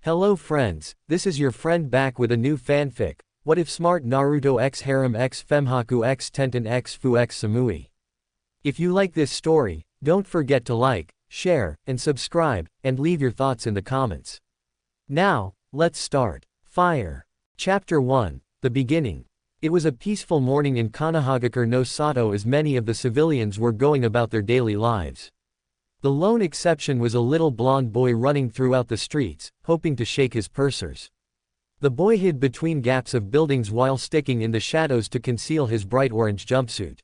Hello friends, this is your friend back with a new fanfic. What if smart Naruto x Harem x femHaku x Tenten x Fu x Samui? If you like this story, don't forget to like, share, and subscribe, and leave your thoughts in the comments. Now, let's start. Fire. Chapter 1, The Beginning. It was a peaceful morning in Konohagakure no Sato as many of the civilians were going about their daily lives. The lone exception was a little blonde boy running throughout the streets, hoping to shake his pursers. The boy hid between gaps of buildings while sticking in the shadows to conceal his bright orange jumpsuit.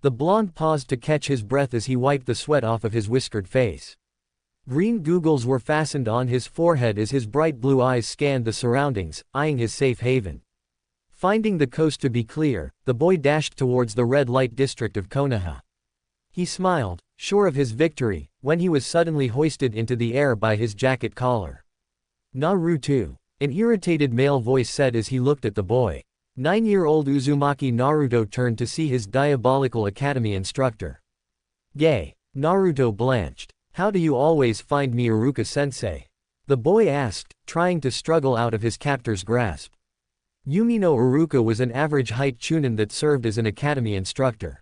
The blonde paused to catch his breath as he wiped the sweat off of his whiskered face. Green googles were fastened on his forehead as his bright blue eyes scanned the surroundings, eyeing his safe haven. Finding the coast to be clear, the boy dashed towards the red light district of Konoha. He smiled, sure of his victory, when he was suddenly hoisted into the air by his jacket collar. Naruto, an irritated male voice said as he looked at the boy. 9-year-old Uzumaki Naruto turned to see his diabolical academy instructor. Gay. Naruto blanched. How do you always find me, Iruka-sensei? The boy asked, trying to struggle out of his captor's grasp. Yumino Iruka was an average-height chunin that served as an academy instructor.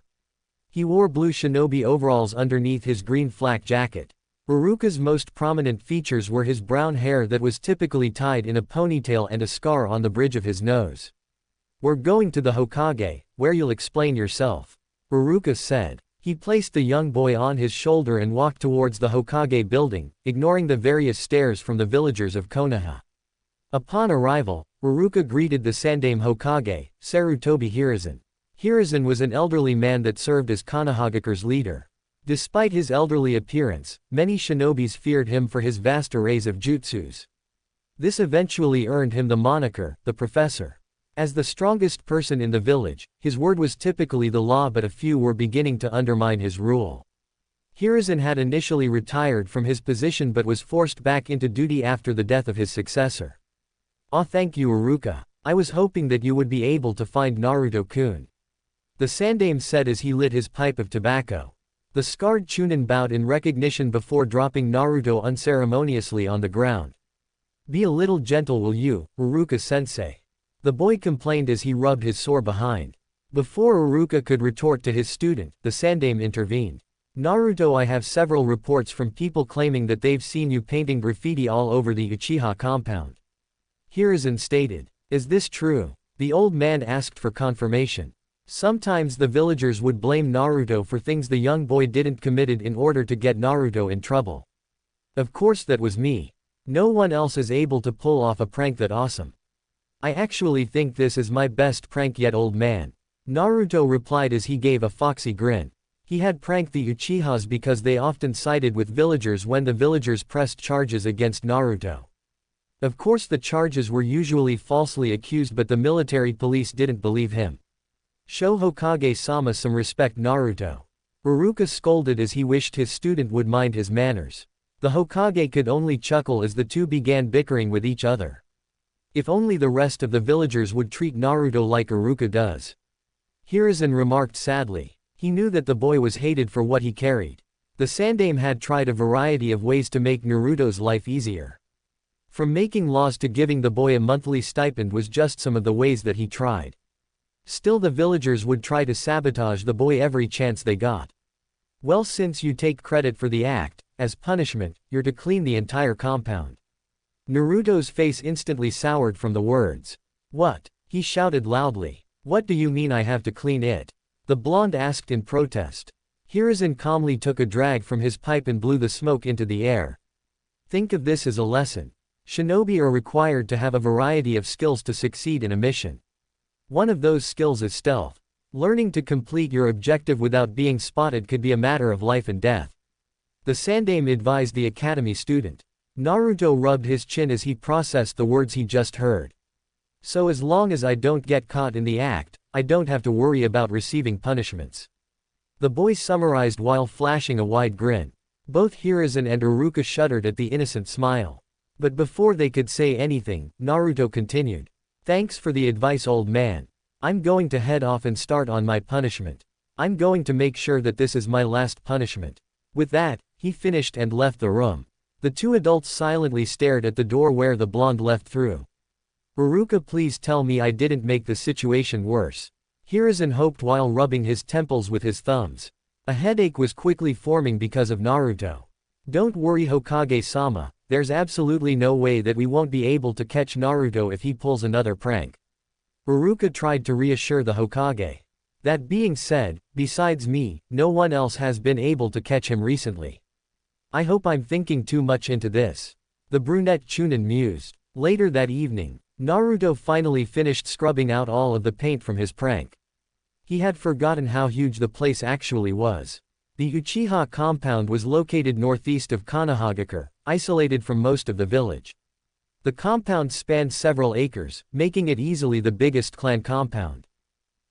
He wore blue shinobi overalls underneath his green flak jacket. Iruka's most prominent features were his brown hair that was typically tied in a ponytail and a scar on the bridge of his nose. We're going to the Hokage, where you'll explain yourself, Iruka said. He placed the young boy on his shoulder and walked towards the Hokage building, ignoring the various stares from the villagers of Konoha. Upon arrival, Iruka greeted the Sandaime Hokage, Sarutobi Hiruzen. Hiruzen was an elderly man that served as Konohagakure's leader. Despite his elderly appearance, many shinobis feared him for his vast arrays of jutsus. This eventually earned him the moniker, the Professor. As the strongest person in the village, his word was typically the law, but a few were beginning to undermine his rule. Hiruzen had initially retired from his position but was forced back into duty after the death of his successor. "Ah, thank you, Iruka. I was hoping that you would be able to find Naruto-kun," the Sandaime said as he lit his pipe of tobacco. The scarred chunin bowed in recognition before dropping Naruto unceremoniously on the ground. "Be a little gentle, will you, Iruka-sensei?" the boy complained as he rubbed his sore behind. Before Iruka could retort to his student, the Sandaime intervened. "Naruto, I have several reports from people claiming that they've seen you painting graffiti all over the Uchiha compound," Hiruzen stated. "Is this true?" the old man asked for confirmation. Sometimes the villagers would blame Naruto for things the young boy didn't committed in order to get Naruto in trouble. "Of course that was me. No one else is able to pull off a prank that awesome. I actually think this is my best prank yet, old man," Naruto replied as he gave a foxy grin. He had pranked the Uchihas because they often sided with villagers when the villagers pressed charges against Naruto. Of course the charges were usually falsely accused, but the military police didn't believe him. "Show Hokage-sama some respect, Naruto," Iruka scolded as he wished his student would mind his manners. The Hokage could only chuckle as the two began bickering with each other. If only the rest of the villagers would treat Naruto like Iruka does, Hiruzen remarked sadly. He knew that the boy was hated for what he carried. The Sandaime had tried a variety of ways to make Naruto's life easier. From making laws to giving the boy a monthly stipend was just some of the ways that he tried. Still, the villagers would try to sabotage the boy every chance they got. "Well, since you take credit for the act, as punishment, you're to clean the entire compound." Naruto's face instantly soured from the words. "What?" he shouted loudly. "What do you mean I have to clean it?" the blonde asked in protest. Hiruzen calmly took a drag from his pipe and blew the smoke into the air. "Think of this as a lesson. Shinobi are required to have a variety of skills to succeed in a mission. One of those skills is stealth. Learning to complete your objective without being spotted could be a matter of life and death," the Sandaime advised the academy student. Naruto rubbed his chin as he processed the words he just heard. "So as long as I don't get caught in the act, I don't have to worry about receiving punishments," the boy summarized while flashing a wide grin. Both Hiruzen and Iruka shuddered at the innocent smile. But before they could say anything, Naruto continued. "Thanks for the advice, old man. I'm going to head off and start on my punishment. I'm going to make sure that this is my last punishment." With that, he finished and left the room. The two adults silently stared at the door where the blonde left through. "Uruka, please tell me I didn't make the situation worse." Hiruzen hoped while rubbing his temples with his thumbs. A headache was quickly forming because of Naruto. "Don't worry Hokage-sama, there's absolutely no way that we won't be able to catch Naruto if he pulls another prank." Uruka tried to reassure the Hokage. "That being said, besides me, no one else has been able to catch him recently. I hope I'm thinking too much into this." The brunette Chunin mused. Later that evening, Naruto finally finished scrubbing out all of the paint from his prank. He had forgotten how huge the place actually was. The Uchiha compound was located northeast of Konohagakure, isolated from most of the village. The compound spanned several acres, making it easily the biggest clan compound.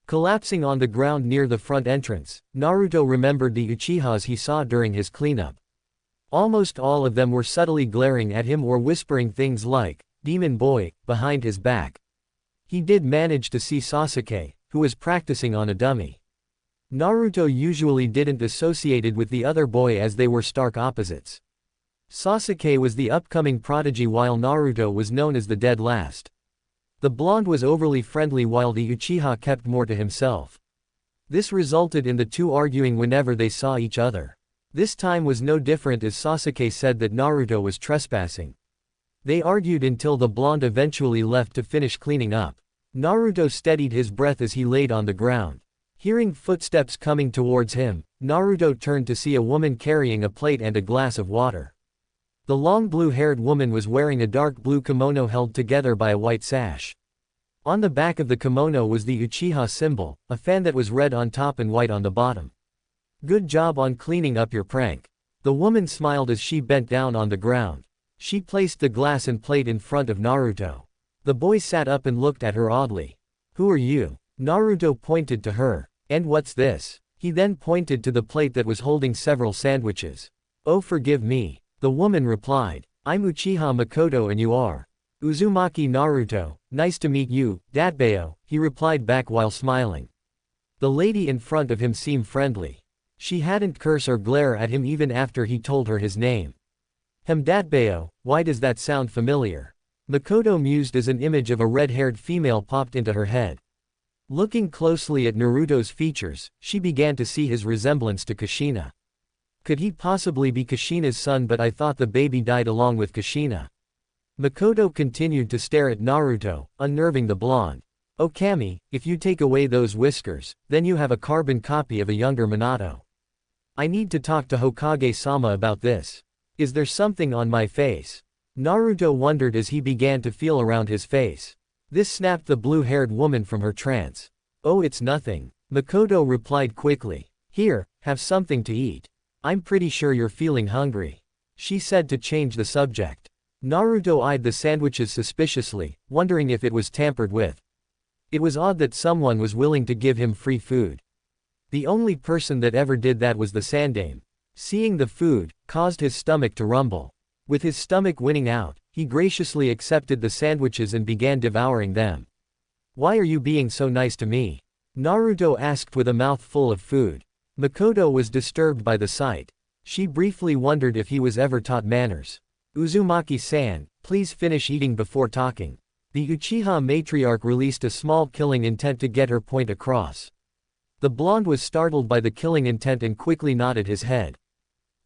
Collapsing on the ground near the front entrance, Naruto remembered the Uchihas he saw during his cleanup. Almost all of them were subtly glaring at him or whispering things like, "Demon boy," behind his back. He did manage to see Sasuke, who was practicing on a dummy. Naruto usually didn't associate with the other boy as they were stark opposites. Sasuke was the upcoming prodigy while Naruto was known as the dead last. The blonde was overly friendly while the Uchiha kept more to himself. This resulted in the two arguing whenever they saw each other. This time was no different as Sasuke said that Naruto was trespassing. They argued until the blonde eventually left to finish cleaning up. Naruto steadied his breath as he laid on the ground. Hearing footsteps coming towards him, Naruto turned to see a woman carrying a plate and a glass of water. The long blue-haired woman was wearing a dark blue kimono held together by a white sash. On the back of the kimono was the Uchiha symbol, a fan that was red on top and white on the bottom. "Good job on cleaning up your prank." The woman smiled as she bent down on the ground. She placed the glass and plate in front of Naruto. The boy sat up and looked at her oddly. "Who are you?" Naruto pointed to her. "And what's this?" He then pointed to the plate that was holding several sandwiches. "Oh, forgive me." The woman replied. "I'm Uchiha Makoto and you are?" "Uzumaki Naruto, nice to meet you, Datbeo," he replied back while smiling. The lady in front of him seemed friendly. She hadn't curse or glare at him even after he told her his name. Datbeo, why does that sound familiar?" Makoto mused as an image of a red-haired female popped into her head. Looking closely at Naruto's features, she began to see his resemblance to Kushina. Could he possibly be Kushina's son? But I thought the baby died along with Kushina. Makoto continued to stare at Naruto, unnerving the blonde. "Oh Kami, if you take away those whiskers, then you have a carbon copy of a younger Minato. I need to talk to Hokage-sama about this. Is there something on my face?" Naruto wondered as he began to feel around his face. This snapped the blue-haired woman from her trance. "Oh, it's nothing," Makoto replied quickly. "Here, have something to eat. I'm pretty sure you're feeling hungry," she said to change the subject. Naruto eyed the sandwiches suspiciously, wondering if it was tampered with. It was odd that someone was willing to give him free food. The only person that ever did that was the Sandame. Seeing the food caused his stomach to rumble. With his stomach winning out, he graciously accepted the sandwiches and began devouring them. "Why are you being so nice to me?" Naruto asked with a mouth full of food. Makoto was disturbed by the sight. She briefly wondered if he was ever taught manners. "Uzumaki-san, please finish eating before talking." The Uchiha matriarch released a small killing intent to get her point across. The blonde was startled by the killing intent and quickly nodded his head.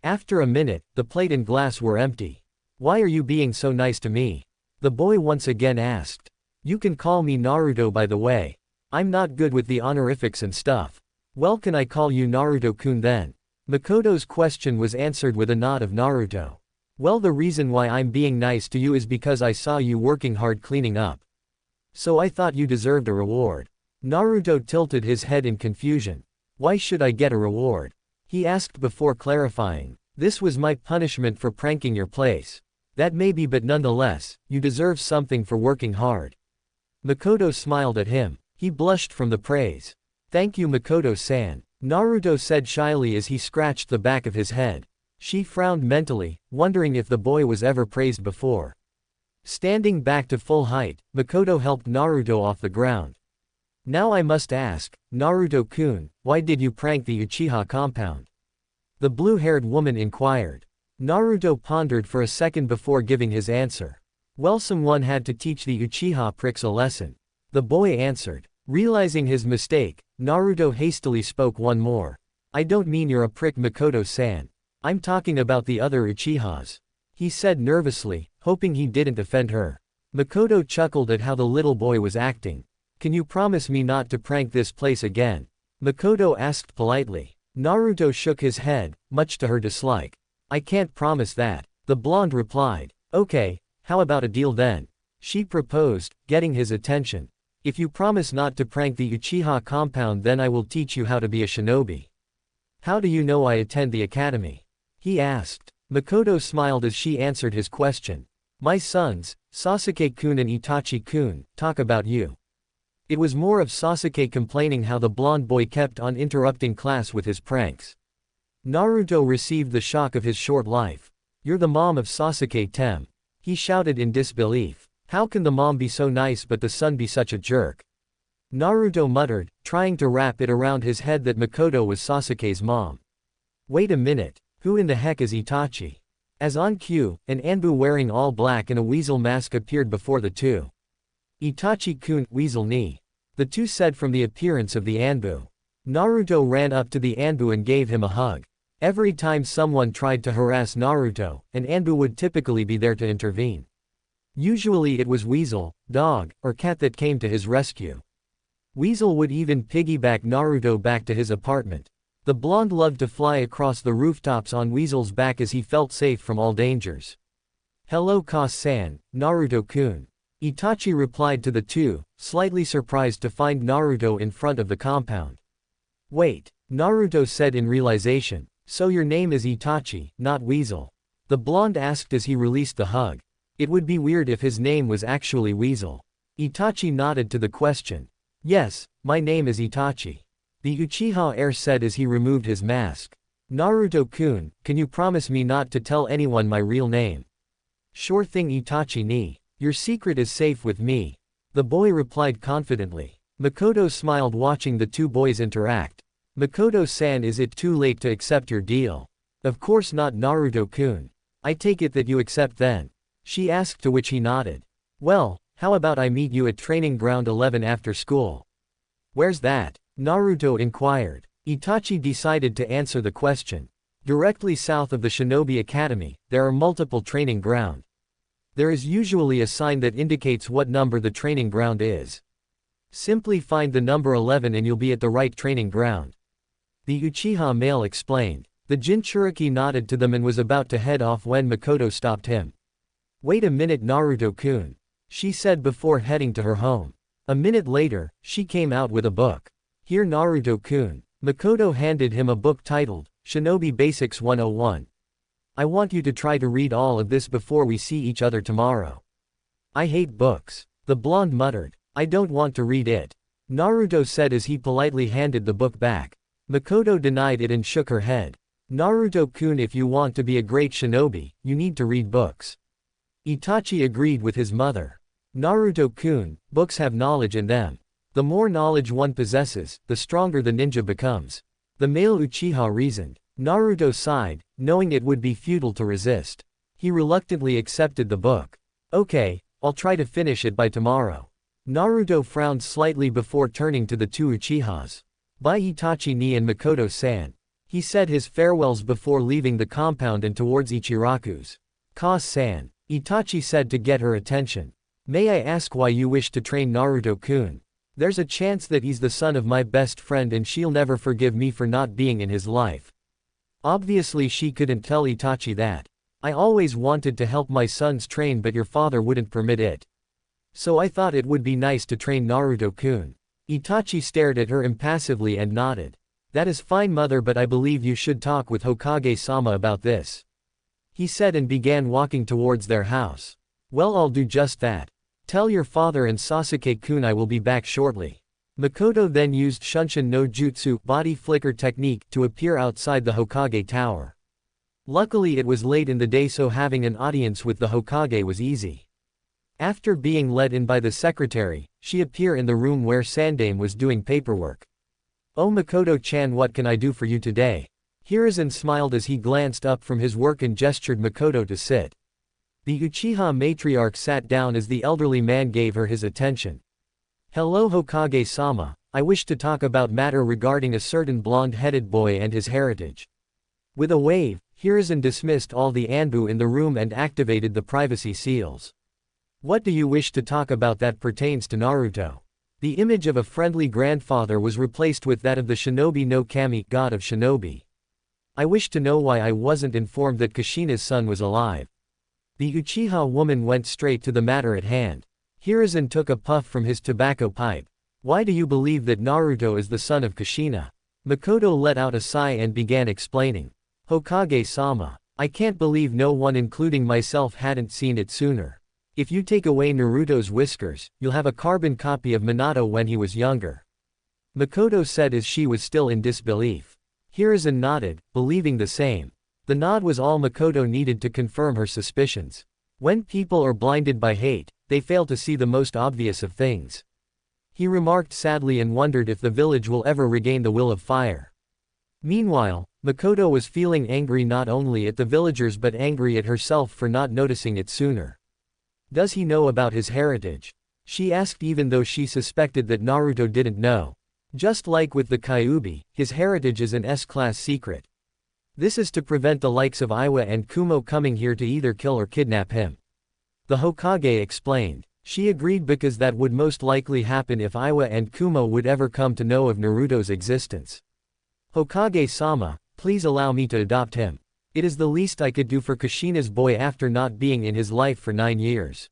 After a minute, the plate and glass were empty. "Why are you being so nice to me?" the boy once again asked. "You can call me Naruto by the way. I'm not good with the honorifics and stuff." "Well, can I call you Naruto-kun then?" Makoto's question was answered with a nod of Naruto. "Well, the reason why I'm being nice to you is because I saw you working hard cleaning up. So I thought you deserved a reward." Naruto tilted his head in confusion. "Why should I get a reward?" he asked before clarifying. "This was my punishment for pranking your place." "That may be, but nonetheless, you deserve something for working hard." Makoto smiled at him. He blushed from the praise. "Thank you Makoto-san," Naruto said shyly as he scratched the back of his head. She frowned mentally, wondering if the boy was ever praised before. Standing back to full height, Makoto helped Naruto off the ground. "Now I must ask, Naruto-kun, why did you prank the Uchiha compound?" the blue-haired woman inquired. Naruto pondered for a second before giving his answer. Well, someone had to teach the Uchiha pricks a lesson. The boy answered. Realizing his mistake, Naruto hastily spoke one more. I don't mean you're a prick, Makoto-san. I'm talking about the other Uchihas. He said nervously, hoping he didn't offend her. Makoto chuckled at how the little boy was acting. Can you promise me not to prank this place again? Makoto asked politely. Naruto shook his head, much to her dislike. I can't promise that. The blonde replied. Okay, how about a deal then? She proposed, getting his attention. If you promise not to prank the Uchiha compound, then I will teach you how to be a shinobi. How do you know I attend the academy? He asked. Makoto smiled as she answered his question. My sons, Sasuke-kun and Itachi-kun, talk about you. It was more of Sasuke complaining how the blonde boy kept on interrupting class with his pranks. Naruto received the shock of his short life. You're the mom of Sasuke-tem. He shouted in disbelief. How can the mom be so nice but the son be such a jerk? Naruto muttered, trying to wrap it around his head that Makoto was Sasuke's mom. Wait a minute, who in the heck is Itachi? As on cue, an Anbu wearing all black and a weasel mask appeared before the two. Itachi-kun, weasel ni. The two said from the appearance of the Anbu. Naruto ran up to the Anbu and gave him a hug. Every time someone tried to harass Naruto, an Anbu would typically be there to intervene. Usually it was Weasel, dog, or cat that came to his rescue. Weasel would even piggyback Naruto back to his apartment. The blonde loved to fly across the rooftops on Weasel's back as he felt safe from all dangers. Hello Kase-san, Naruto-kun. Itachi replied to the two, slightly surprised to find Naruto in front of the compound. Wait, Naruto said in realization, so your name is Itachi, not Weasel? The blonde asked as he released the hug. It would be weird if his name was actually Weasel. Itachi nodded to the question. Yes, my name is Itachi. The Uchiha heir said as he removed his mask. Naruto-kun, can you promise me not to tell anyone my real name? Sure thing Itachi ni. Your secret is safe with me. The boy replied confidently. Makoto smiled watching the two boys interact. Makoto-san, is it too late to accept your deal? Of course not, Naruto-kun. I take it that you accept then. She asked, to which he nodded. Well, how about I meet you at Training Ground 11 after school? Where's that? Naruto inquired. Itachi decided to answer the question. Directly south of the Shinobi Academy, there are multiple training ground. There is usually a sign that indicates what number the training ground is. Simply find the number 11 and you'll be at the right training ground. The Uchiha male explained. The Jinchuriki nodded to them and was about to head off when Makoto stopped him. Wait a minute, Naruto-kun, she said before heading to her home. A minute later, she came out with a book. Here, Naruto-kun. Makoto handed him a book titled, Shinobi Basics 101. I want you to try to read all of this before we see each other tomorrow. I hate books. The blonde muttered. I don't want to read it. Naruto said as he politely handed the book back. Makoto denied it and shook her head. Naruto-kun, if you want to be a great shinobi, you need to read books. Itachi agreed with his mother. Naruto-kun, books have knowledge in them. The more knowledge one possesses, the stronger the ninja becomes. The male Uchiha reasoned. Naruto sighed, knowing it would be futile to resist. He reluctantly accepted the book. Okay, I'll try to finish it by tomorrow. Naruto frowned slightly before turning to the two Uchihas. Bye Itachi ni and Makoto-san. He said his farewells before leaving the compound and towards Ichiraku's. Kase-san. Itachi said to get her attention. May I ask why you wish to train Naruto-kun? There's a chance that he's the son of my best friend and she'll never forgive me for not being in his life. Obviously she couldn't tell Itachi that. I always wanted to help my sons train but your father wouldn't permit it. So I thought it would be nice to train Naruto-kun. Itachi stared at her impassively and nodded. That is fine mother, but I believe you should talk with Hokage-sama about this. He said and began walking towards their house. Well, I'll do just that. Tell your father and Sasuke-kun I will be back shortly. Makoto then used Shunshin no Jutsu body flicker technique to appear outside the Hokage tower. Luckily it was late in the day, so having an audience with the Hokage was easy. After being let in by the secretary, she appeared in the room where Sandame was doing paperwork. Oh Makoto-chan, what can I do for you today? Hiruzen smiled as he glanced up from his work and gestured Makoto to sit. The Uchiha matriarch sat down as the elderly man gave her his attention. Hello Hokage-sama, I wish to talk about matter regarding a certain blonde-headed boy and his heritage. With a wave, Hiruzen dismissed all the Anbu in the room and activated the privacy seals. What do you wish to talk about that pertains to Naruto? The image of a friendly grandfather was replaced with that of the Shinobi no Kami, god of Shinobi. I wish to know why I wasn't informed that Kushina's son was alive. The Uchiha woman went straight to the matter at hand. Hiruzen took a puff from his tobacco pipe. Why do you believe that Naruto is the son of Kushina? Makoto let out a sigh and began explaining. Hokage-sama, I can't believe no one including myself hadn't seen it sooner. If you take away Naruto's whiskers, you'll have a carbon copy of Minato when he was younger. Makoto said as she was still in disbelief. Hiruzen nodded, believing the same. The nod was all Makoto needed to confirm her suspicions. When people are blinded by hate, they fail to see the most obvious of things. He remarked sadly and wondered if the village will ever regain the will of fire. Meanwhile, Makoto was feeling angry not only at the villagers but angry at herself for not noticing it sooner. Does he know about his heritage? She asked even though she suspected that Naruto didn't know. Just like with the Kyuubi, his heritage is an S-class secret. This is to prevent the likes of Iwa and Kumo coming here to either kill or kidnap him. The Hokage explained. She agreed because that would most likely happen if Iwa and Kumo would ever come to know of Naruto's existence. Hokage-sama, please allow me to adopt him. It is the least I could do for Kushina's boy after not being in his life for 9 years.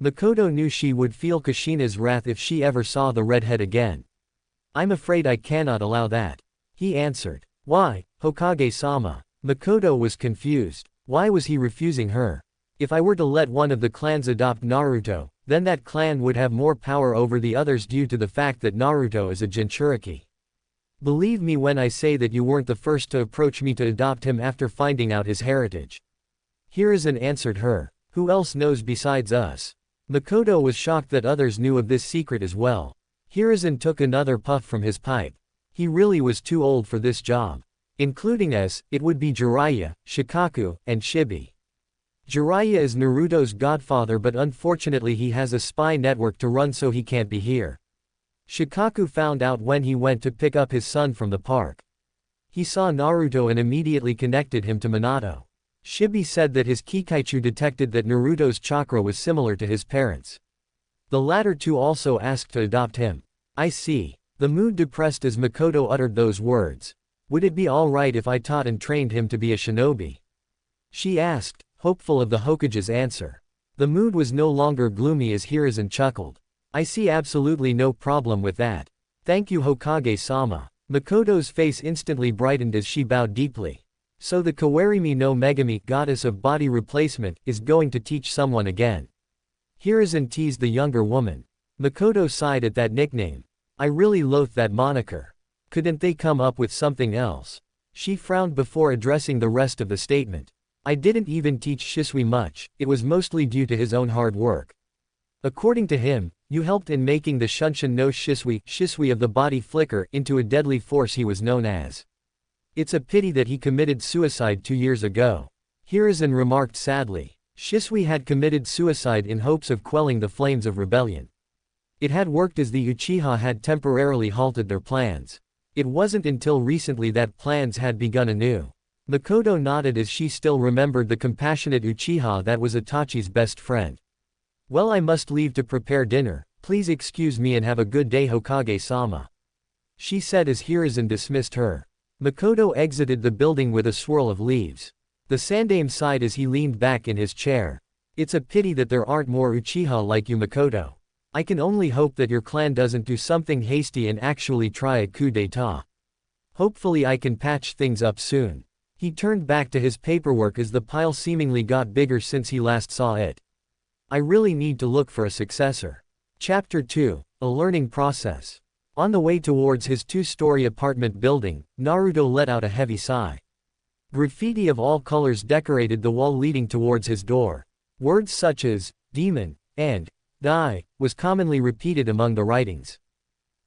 Makoto knew she would feel Kushina's wrath if she ever saw the redhead again. I'm afraid I cannot allow that. He answered. Why, Hokage-sama? Makoto was confused. Why was he refusing her? If I were to let one of the clans adopt Naruto, then that clan would have more power over the others due to the fact that Naruto is a Jinchuriki. Believe me when I say that you weren't the first to approach me to adopt him after finding out his heritage. Hiruzen answered her. Who else knows besides us? Makoto was shocked that others knew of this secret as well. Hiruzen took another puff from his pipe. He really was too old for this job. Including us, it would be Jiraiya, Shikaku, and Shibi. Jiraiya is Naruto's godfather but unfortunately he has a spy network to run so he can't be here. Shikaku found out when he went to pick up his son from the park. He saw Naruto and immediately connected him to Minato. Shibi said that his Kikaichu detected that Naruto's chakra was similar to his parents. The latter two also asked to adopt him. I see. The mood depressed as Makoto uttered those words. Would it be alright if I taught and trained him to be a shinobi? She asked, hopeful of the Hokage's answer. The mood was no longer gloomy as Hiruzen chuckled. I see absolutely no problem with that. Thank you Hokage-sama. Makoto's face instantly brightened as she bowed deeply. So the Kawarimi no Megami, goddess of body replacement, is going to teach someone again. Hiruzen teased the younger woman. Makoto sighed at that nickname. I really loathe that moniker. Couldn't they come up with something else? She frowned before addressing the rest of the statement. I didn't even teach Shisui much, it was mostly due to his own hard work. According to him, you helped in making the Shunshin no Shisui of the body flicker into a deadly force he was known as. It's a pity that he committed suicide 2 years ago. Hiruzen remarked sadly. Shisui had committed suicide in hopes of quelling the flames of rebellion. It had worked as the Uchiha had temporarily halted their plans. It wasn't until recently that plans had begun anew. Makoto nodded as she still remembered the compassionate Uchiha that was Itachi's best friend. Well, I must leave to prepare dinner, please excuse me and have a good day Hokage-sama. She said as Hiruzen dismissed her. Makoto exited the building with a swirl of leaves. The Sandaime sighed as he leaned back in his chair. It's a pity that there aren't more Uchiha like you Makoto. I can only hope that your clan doesn't do something hasty and actually try a coup d'état. Hopefully I can patch things up soon. He turned back to his paperwork as the pile seemingly got bigger since he last saw it. I really need to look for a successor. Chapter 2, A Learning Process. On the way towards his 2-story apartment building, Naruto let out a heavy sigh. Graffiti of all colors decorated the wall leading towards his door. Words such as, demon, and, die, was commonly repeated among the writings.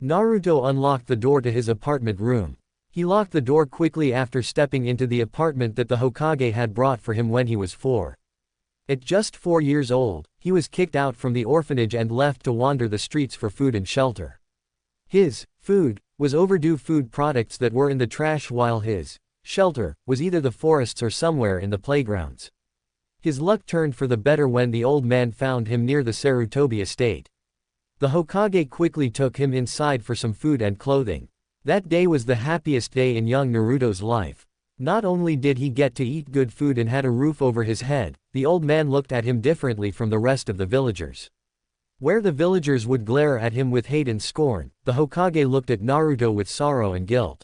Naruto unlocked the door to his apartment room. He locked the door quickly after stepping into the apartment that the Hokage had brought for him when he was 4. At just 4 years old, he was kicked out from the orphanage and left to wander the streets for food and shelter. His food was overdue food products that were in the trash, while his shelter was either the forests or somewhere in the playgrounds. His luck turned for the better when the old man found him near the Sarutobi estate. The Hokage quickly took him inside for some food and clothing. That day was the happiest day in young Naruto's life. Not only did he get to eat good food and had a roof over his head, the old man looked at him differently from the rest of the villagers. Where the villagers would glare at him with hate and scorn, the Hokage looked at Naruto with sorrow and guilt.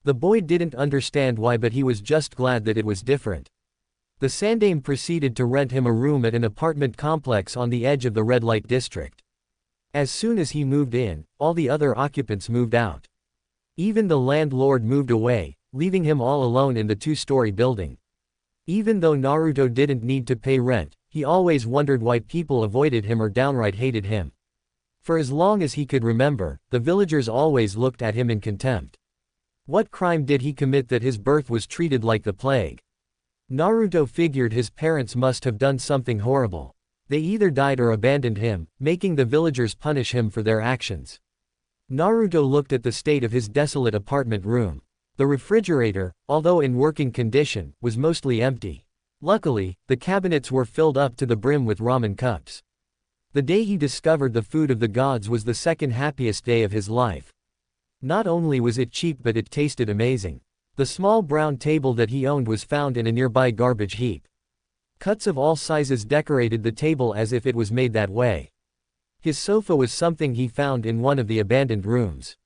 The boy didn't understand why, but he was just glad that it was different. The Sandaime proceeded to rent him a room at an apartment complex on the edge of the red light district. As soon as he moved in, all the other occupants moved out. Even the landlord moved away, leaving him all alone in the 2-story building. Even though Naruto didn't need to pay rent, he always wondered why people avoided him or downright hated him. For as long as he could remember, the villagers always looked at him in contempt. What crime did he commit that his birth was treated like the plague? Naruto figured his parents must have done something horrible. They either died or abandoned him, making the villagers punish him for their actions. Naruto looked at the state of his desolate apartment room. The refrigerator, although in working condition, was mostly empty. Luckily, the cabinets were filled up to the brim with ramen cups. The day he discovered the food of the gods was the second happiest day of his life. Not only was it cheap, but it tasted amazing. The small brown table that he owned was found in a nearby garbage heap. Cuts of all sizes decorated the table as if it was made that way. His sofa was something he found in one of the abandoned rooms.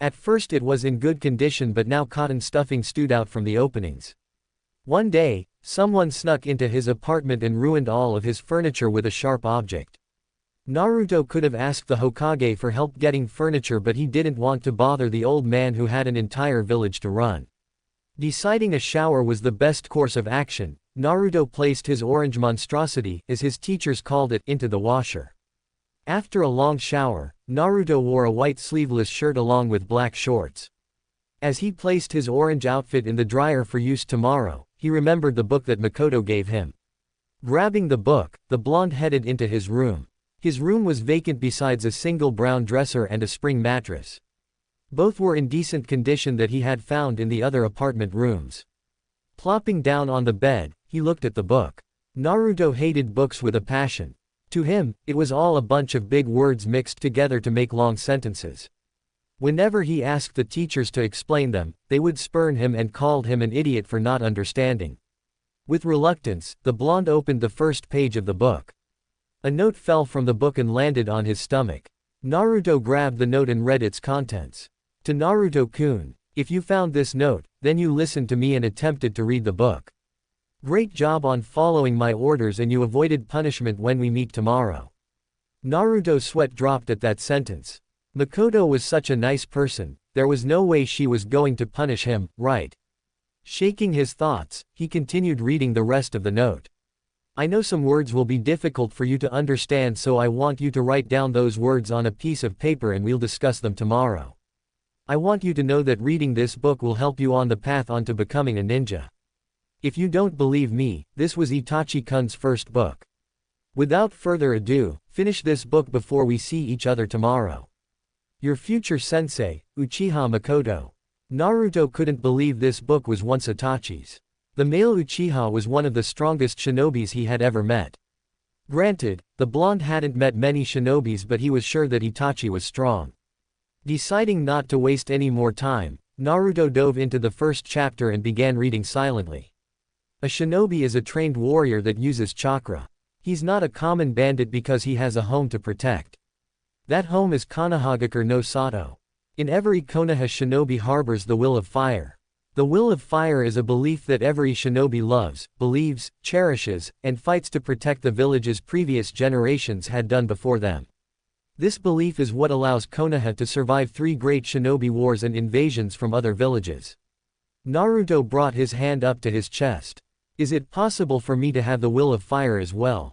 At first it was in good condition, but now cotton stuffing stewed out from the openings. One day, someone snuck into his apartment and ruined all of his furniture with a sharp object. Naruto could have asked the Hokage for help getting furniture, but he didn't want to bother the old man who had an entire village to run. Deciding a shower was the best course of action, Naruto placed his orange monstrosity, as his teachers called it, into the washer. After a long shower, Naruto wore a white sleeveless shirt along with black shorts. As he placed his orange outfit in the dryer for use tomorrow, he remembered the book that Makoto gave him. Grabbing the book, the blonde headed into his room. His room was vacant besides a single brown dresser and a spring mattress. Both were in decent condition that he had found in the other apartment rooms. Plopping down on the bed, he looked at the book. Naruto hated books with a passion. To him, it was all a bunch of big words mixed together to make long sentences. Whenever he asked the teachers to explain them, they would spurn him and called him an idiot for not understanding. With reluctance, the blonde opened the first page of the book. A note fell from the book and landed on his stomach. Naruto grabbed the note and read its contents. To Naruto-kun, if you found this note, then you listened to me and attempted to read the book. Great job on following my orders, and you avoided punishment when we meet tomorrow. Naruto's sweat dropped at that sentence. Makoto was such a nice person, there was no way she was going to punish him, right? Shaking his thoughts, he continued reading the rest of the note. I know some words will be difficult for you to understand, so I want you to write down those words on a piece of paper and we'll discuss them tomorrow. I want you to know that reading this book will help you on the path onto becoming a ninja. If you don't believe me, this was Itachi-kun's first book. Without further ado, finish this book before we see each other tomorrow. Your future sensei, Uchiha Makoto. Naruto couldn't believe this book was once Itachi's. The male Uchiha was one of the strongest shinobis he had ever met. Granted, the blonde hadn't met many shinobis, but he was sure that Itachi was strong. Deciding not to waste any more time, Naruto dove into the first chapter and began reading silently. A shinobi is a trained warrior that uses chakra. He's not a common bandit because he has a home to protect. That home is Konohagakure no Sato. In every Konoha shinobi harbors the will of fire. The will of fire is a belief that every shinobi loves, believes, cherishes, and fights to protect the villages previous generations had done before them. This belief is what allows Konoha to survive 3 great shinobi wars and invasions from other villages. Naruto brought his hand up to his chest. Is it possible for me to have the will of fire as well?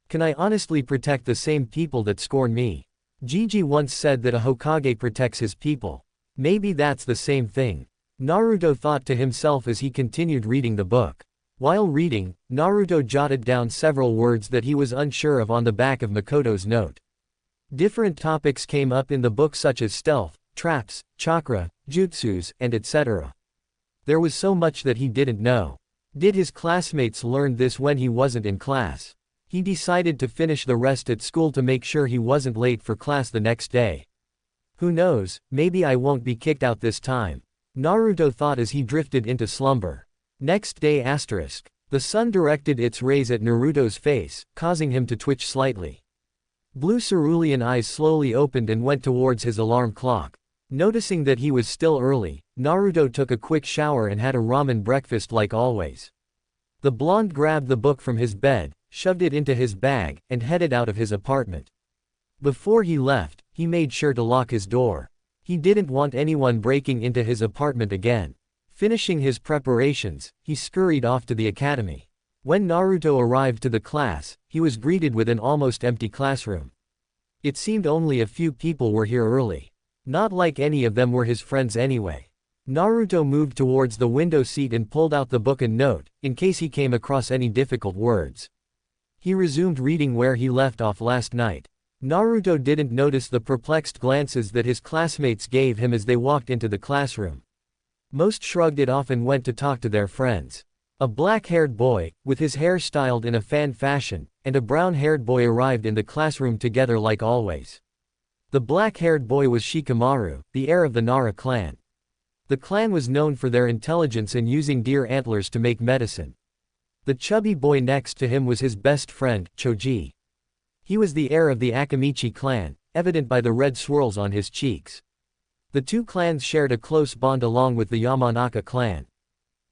Can I honestly protect the same people that scorn me? Gigi once said that a Hokage protects his people. Maybe that's the same thing. Naruto thought to himself as he continued reading the book. While reading, Naruto jotted down several words that he was unsure of on the back of Makoto's note. Different topics came up in the book such as stealth, traps, chakra, jutsus, and etc. There was so much that he didn't know. Did his classmates learn this when he wasn't in class? He decided to finish the rest at school to make sure he wasn't late for class the next day. Who knows, maybe I won't be kicked out this time, Naruto thought as he drifted into slumber. Next day asterisk. The sun directed its rays at Naruto's face, causing him to twitch slightly. Blue cerulean eyes slowly opened and went towards his alarm clock. Noticing that he was still early, Naruto took a quick shower and had a ramen breakfast like always. The blonde grabbed the book from his bed, shoved it into his bag, and headed out of his apartment. Before he left, he made sure to lock his door. He didn't want anyone breaking into his apartment again. Finishing his preparations, he scurried off to the academy. When Naruto arrived to the class, he was greeted with an almost empty classroom. It seemed only a few people were here early. Not like any of them were his friends anyway. Naruto moved towards the window seat and pulled out the book and note, in case he came across any difficult words. He resumed reading where he left off last night. Naruto didn't notice the perplexed glances that his classmates gave him as they walked into the classroom. Most shrugged it off and went to talk to their friends. A black-haired boy, with his hair styled in a fan fashion, and a brown-haired boy arrived in the classroom together like always. The black-haired boy was Shikamaru, the heir of the Nara clan. The clan was known for their intelligence and using deer antlers to make medicine. The chubby boy next to him was his best friend, Choji. He was the heir of the Akamichi clan, evident by the red swirls on his cheeks. The two clans shared a close bond along with the Yamanaka clan.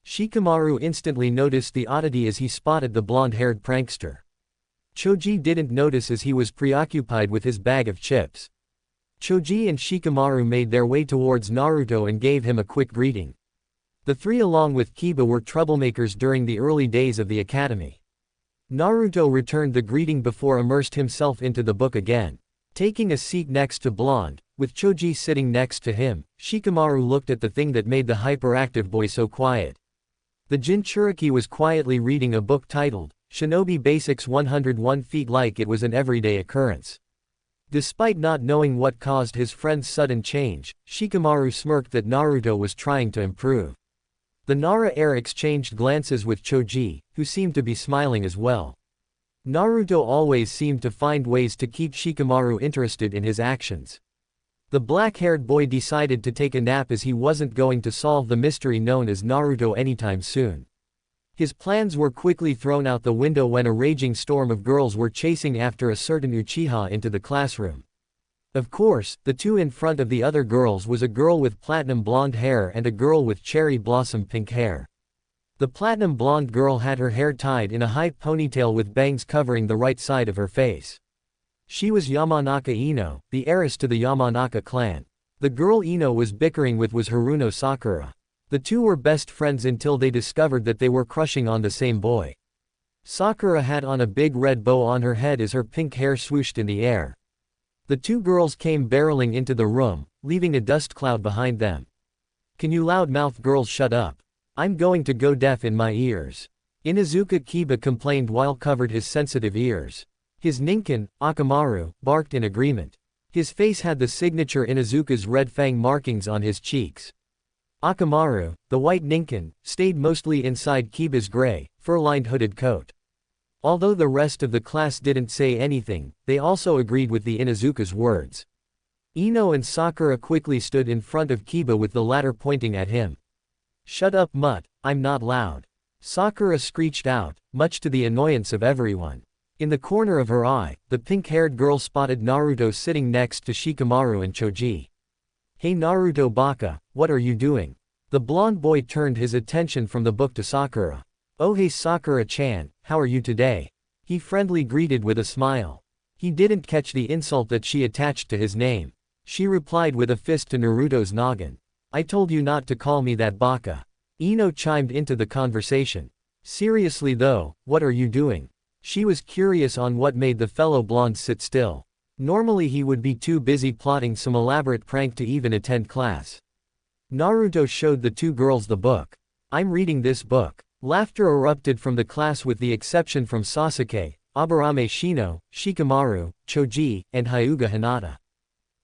Shikamaru instantly noticed the oddity as he spotted the blonde-haired prankster. Choji didn't notice as he was preoccupied with his bag of chips. Choji and Shikamaru made their way towards Naruto and gave him a quick greeting. The three along with Kiba were troublemakers during the early days of the academy. Naruto returned the greeting before immersed himself into the book again. Taking a seat next to Blonde, with Choji sitting next to him, Shikamaru looked at the thing that made the hyperactive boy so quiet. The Jinchuriki was quietly reading a book titled, Shinobi Basics 101 Feet like it was an everyday occurrence. Despite not knowing what caused his friend's sudden change, Shikamaru smirked that Naruto was trying to improve. The Nara heir exchanged glances with Choji, who seemed to be smiling as well. Naruto always seemed to find ways to keep Shikamaru interested in his actions. The black-haired boy decided to take a nap as he wasn't going to solve the mystery known as Naruto anytime soon. His plans were quickly thrown out the window when a raging storm of girls were chasing after a certain Uchiha into the classroom. Of course, the two in front of the other girls was a girl with platinum blonde hair and a girl with cherry blossom pink hair. The platinum blonde girl had her hair tied in a high ponytail with bangs covering the right side of her face. She was Yamanaka Ino, the heiress to the Yamanaka clan. The girl Ino was bickering with was Haruno Sakura. The two were best friends until they discovered that they were crushing on the same boy. Sakura had on a big red bow on her head as her pink hair swooshed in the air. The two girls came barreling into the room, leaving a dust cloud behind them. "Can you loudmouth girls shut up? I'm going to go deaf in my ears." Inuzuka Kiba complained while covered his sensitive ears. His ninkin, Akamaru, barked in agreement. His face had the signature Inuzuka's red fang markings on his cheeks. Akamaru, the white ninkin, stayed mostly inside Kiba's gray, fur-lined hooded coat. Although the rest of the class didn't say anything, they also agreed with the Inuzuka's words. Ino and Sakura quickly stood in front of Kiba with the latter pointing at him. "Shut up, mutt, I'm not loud," Sakura screeched out, much to the annoyance of everyone. In the corner of her eye, the pink-haired girl spotted Naruto sitting next to Shikamaru and Choji. "Hey Naruto baka, what are you doing?" The blonde boy turned his attention from the book to Sakura. "Oh hey Sakura-chan, how are you today?" He friendly greeted with a smile. He didn't catch the insult that she attached to his name. She replied with a fist to Naruto's noggin. "I told you not to call me that baka." Ino chimed into the conversation. "Seriously though, what are you doing?" She was curious on what made the fellow blonde sit still. Normally he would be too busy plotting some elaborate prank to even attend class. Naruto showed the two girls the book. I'm reading this book. Laughter erupted from the class with the exception from Sasuke, Aburame Shino, Shikamaru, Choji, and Hyuga Hinata.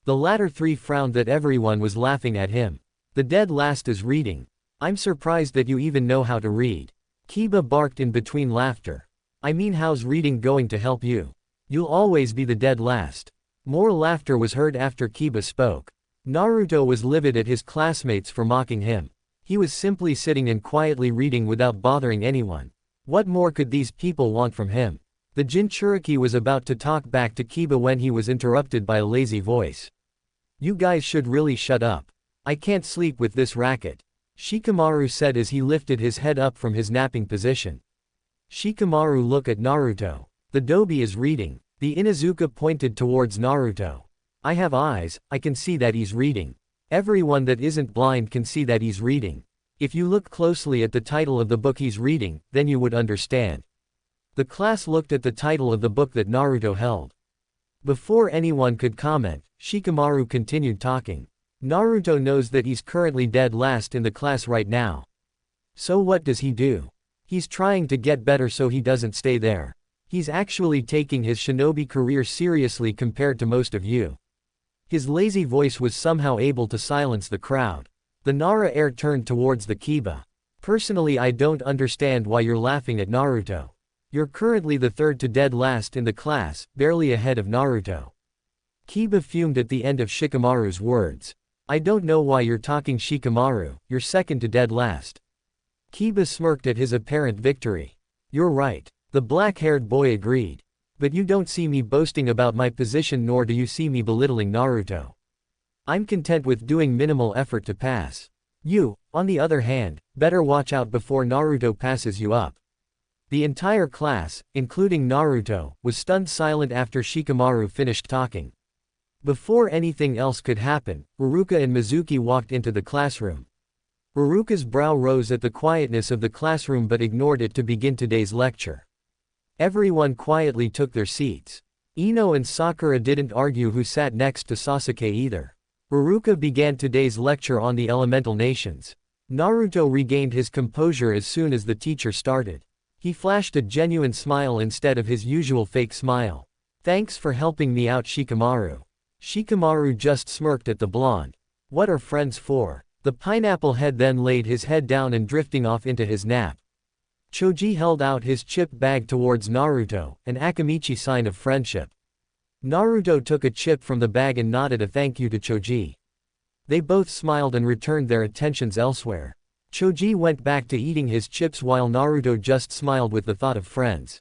The latter three frowned that everyone was laughing at him. The dead last is reading. I'm surprised that you even know how to read. Kiba barked in between laughter. I mean, how's reading going to help you? You'll always be the dead last. More laughter was heard after Kiba spoke. Naruto was livid at his classmates for mocking him. He was simply sitting and quietly reading without bothering anyone. What more could these people want from him? The Jinchuriki was about to talk back to Kiba when he was interrupted by a lazy voice. You guys should really shut up. I can't sleep with this racket, Shikamaru said as he lifted his head up from his napping position. Shikamaru looked at Naruto. The Dobi is reading. The Inuzuka pointed towards Naruto. I have eyes, I can see that he's reading. Everyone that isn't blind can see that he's reading. If you look closely at the title of the book he's reading, then you would understand. The class looked at the title of the book that Naruto held. Before anyone could comment, Shikamaru continued talking. Naruto knows that he's currently dead last in the class right now. So what does he do? He's trying to get better so he doesn't stay there. He's actually taking his shinobi career seriously compared to most of you. His lazy voice was somehow able to silence the crowd. The Nara heir turned towards the Kiba. Personally, I don't understand why you're laughing at Naruto. You're currently the third to dead last in the class, barely ahead of Naruto. Kiba fumed at the end of Shikamaru's words. I don't know why you're talking, Shikamaru, you're second to dead last. Kiba smirked at his apparent victory. You're right. The black-haired boy agreed. But you don't see me boasting about my position, nor do you see me belittling Naruto. I'm content with doing minimal effort to pass. You, on the other hand, better watch out before Naruto passes you up. The entire class, including Naruto, was stunned silent after Shikamaru finished talking. Before anything else could happen, Ruruka and Mizuki walked into the classroom. Ruruka's brow rose at the quietness of the classroom but ignored it to begin today's lecture. Everyone quietly took their seats. Ino and Sakura didn't argue who sat next to Sasuke either. Ruruka began today's lecture on the elemental nations. Naruto regained his composure as soon as the teacher started. He flashed a genuine smile instead of his usual fake smile. Thanks for helping me out, Shikamaru. Shikamaru just smirked at the blonde. What are friends for? The pineapple head then laid his head down and drifting off into his nap. Choji held out his chip bag towards Naruto, an Akamichi sign of friendship. Naruto took a chip from the bag and nodded a thank you to Choji. They both smiled and returned their attentions elsewhere. Choji went back to eating his chips while Naruto just smiled with the thought of friends.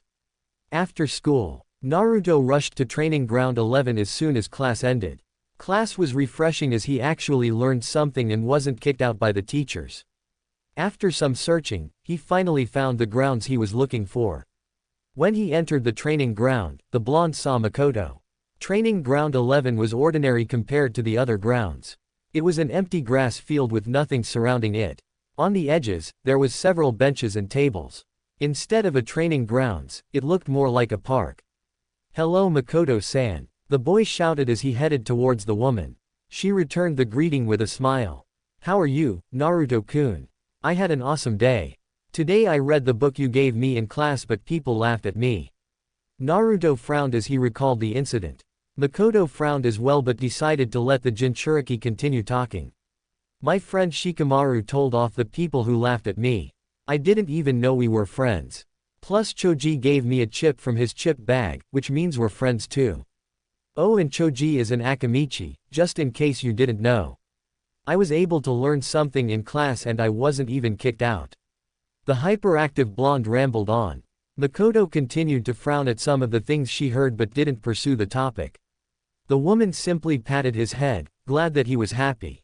After school, Naruto rushed to training ground 11 as soon as class ended. Class was refreshing as he actually learned something and wasn't kicked out by the teachers. After some searching, he finally found the grounds he was looking for. When he entered the training ground, the blonde saw Makoto. Training ground 11 was ordinary compared to the other grounds. It was an empty grass field with nothing surrounding it. On the edges, there was several benches and tables. Instead of a training grounds, it looked more like a park. Hello, Makoto-san, the boy shouted as he headed towards the woman. She returned the greeting with a smile. How are you, Naruto-kun? I had an awesome day. Today I read the book you gave me in class but people laughed at me. Naruto frowned as he recalled the incident. Makoto frowned as well but decided to let the Jinchuriki continue talking. My friend Shikamaru told off the people who laughed at me. I didn't even know we were friends. Plus Choji gave me a chip from his chip bag, which means we're friends too. Oh, and Choji is an Akamichi, just in case you didn't know. I was able to learn something in class and I wasn't even kicked out. The hyperactive blonde rambled on. Makoto continued to frown at some of the things she heard but didn't pursue the topic. The woman simply patted his head, glad that he was happy.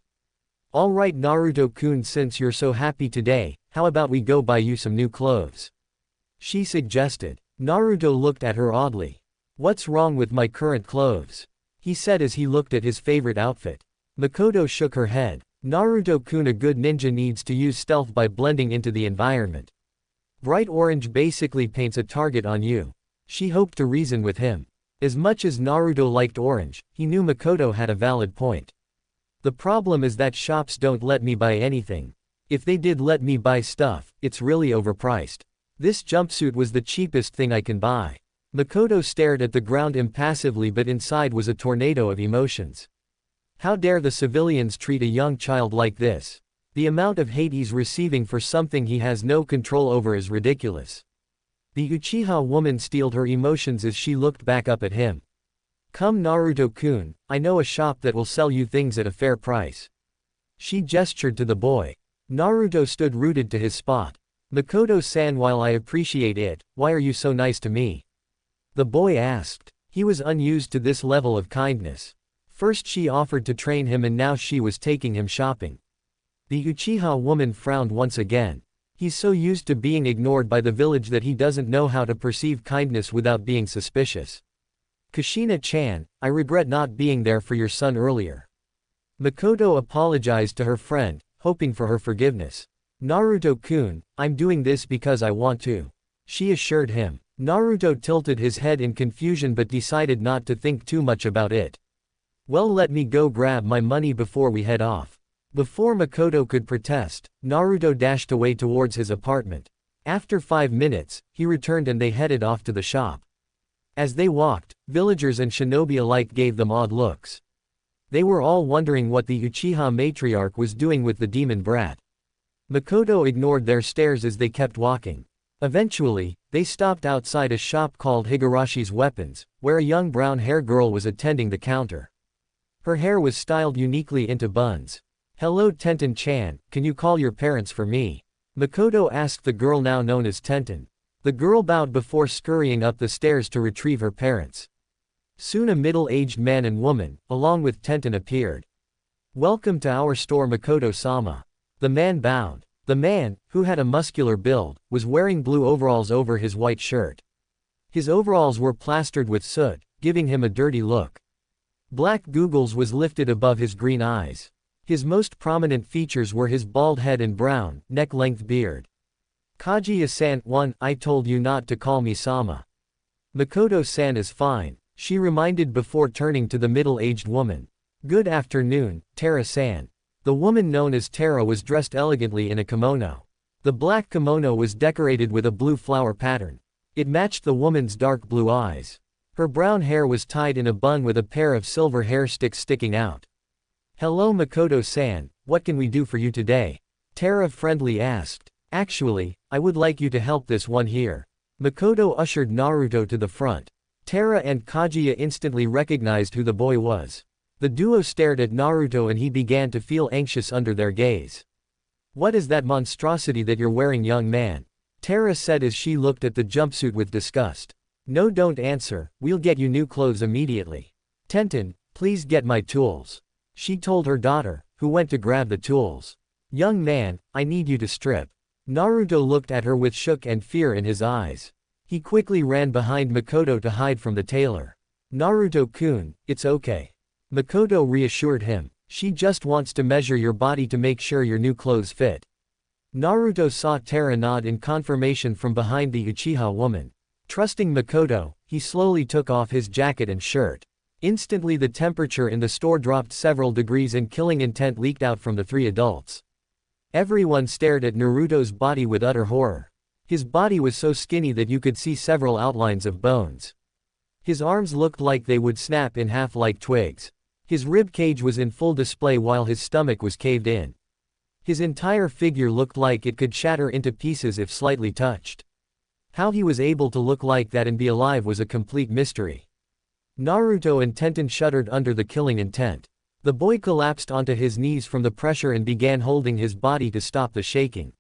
Alright Naruto-kun, since you're so happy today, how about we go buy you some new clothes? She suggested. Naruto looked at her oddly. What's wrong with my current clothes? He said as he looked at his favorite outfit. Makoto shook her head. Naruto-kun, a good ninja needs to use stealth by blending into the environment. Bright orange basically paints a target on you. She hoped to reason with him. As much as Naruto liked orange, he knew Makoto had a valid point. The problem is that shops don't let me buy anything. If they did let me buy stuff, it's really overpriced. This jumpsuit was the cheapest thing I can buy. Makoto stared at the ground impassively, but inside was a tornado of emotions. How dare the civilians treat a young child like this? The amount of hate he's receiving for something he has no control over is ridiculous. The Uchiha woman steeled her emotions as she looked back up at him. Come Naruto-kun, I know a shop that will sell you things at a fair price. She gestured to the boy. Naruto stood rooted to his spot. Makoto-san, while I appreciate it, why are you so nice to me? The boy asked. He was unused to this level of kindness. First she offered to train him and now she was taking him shopping. The Uchiha woman frowned once again. He's so used to being ignored by the village that he doesn't know how to perceive kindness without being suspicious. Kushina-chan, I regret not being there for your son earlier. Makoto apologized to her friend, hoping for her forgiveness. Naruto-kun, I'm doing this because I want to. She assured him. Naruto tilted his head in confusion but decided not to think too much about it. Well, let me go grab my money before we head off. Before Makoto could protest, Naruto dashed away towards his apartment. After 5 minutes, he returned and they headed off to the shop. As they walked, villagers and shinobi alike gave them odd looks. They were all wondering what the Uchiha matriarch was doing with the demon brat. Makoto ignored their stares as they kept walking. Eventually, they stopped outside a shop called Higarashi's Weapons, where a young brown-haired girl was attending the counter. Her hair was styled uniquely into buns. Hello Tenten-chan, can you call your parents for me? Makoto asked the girl now known as Tenten. The girl bowed before scurrying up the stairs to retrieve her parents. Soon a middle-aged man and woman, along with Tenten, appeared. Welcome to our store Makoto-sama. The man bowed. The man, who had a muscular build, was wearing blue overalls over his white shirt. His overalls were plastered with soot, giving him a dirty look. Black googles was lifted above his green eyes. His most prominent features were his bald head and brown, neck-length beard. Kaguya-san, I told you not to call me Sama. Makoto-san is fine, she reminded before turning to the middle-aged woman. Good afternoon, Tara-san. The woman known as Tara was dressed elegantly in a kimono. The black kimono was decorated with a blue flower pattern. It matched the woman's dark blue eyes. Her brown hair was tied in a bun with a pair of silver hair sticks sticking out. Hello Makoto-san, what can we do for you today? Tara friendly asked. Actually, I would like you to help this one here. Makoto ushered Naruto to the front. Tara and Kaguya instantly recognized who the boy was. The duo stared at Naruto and he began to feel anxious under their gaze. What is that monstrosity that you're wearing, young man? Tara said as she looked at the jumpsuit with disgust. No, don't answer, we'll get you new clothes immediately. Tenten, please get my tools. She told her daughter, who went to grab the tools. Young man, I need you to strip. Naruto looked at her with shock and fear in his eyes. He quickly ran behind Makoto to hide from the tailor. Naruto-kun, it's okay. Makoto reassured him. She just wants to measure your body to make sure your new clothes fit. Naruto saw Tara nod in confirmation from behind the Uchiha woman. Trusting Makoto, he slowly took off his jacket and shirt. Instantly the temperature in the store dropped several degrees and killing intent leaked out from the three adults. Everyone stared at Naruto's body with utter horror. His body was so skinny that you could see several outlines of bones. His arms looked like they would snap in half like twigs. His rib cage was in full display while his stomach was caved in. His entire figure looked like it could shatter into pieces if slightly touched. How he was able to look like that and be alive was a complete mystery. Naruto and Tenten shuddered under the killing intent. The boy collapsed onto his knees from the pressure and began holding his body to stop the shaking.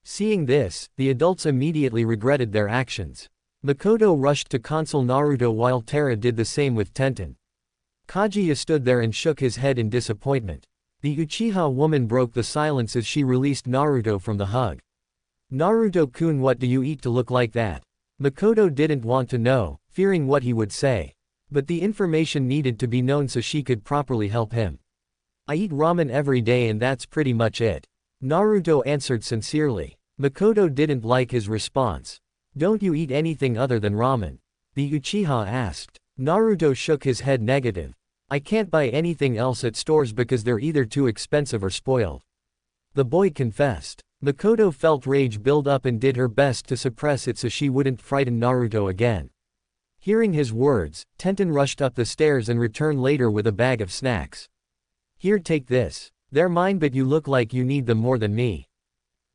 Seeing this, the adults immediately regretted their actions. Makoto rushed to console Naruto while Tara did the same with Tenten. Kaguya stood there and shook his head in disappointment. The Uchiha woman broke the silence as she released Naruto from the hug. Naruto-kun, what do you eat to look like that? Makoto didn't want to know, fearing what he would say. But the information needed to be known so she could properly help him. I eat ramen every day and that's pretty much it. Naruto answered sincerely. Makoto didn't like his response. Don't you eat anything other than ramen? The Uchiha asked. Naruto shook his head negative. I can't buy anything else at stores because they're either too expensive or spoiled. The boy confessed. Makoto felt rage build up and did her best to suppress it so she wouldn't frighten Naruto again. Hearing his words, Tenten rushed up the stairs and returned later with a bag of snacks. Here, take this. They're mine, but you look like you need them more than me.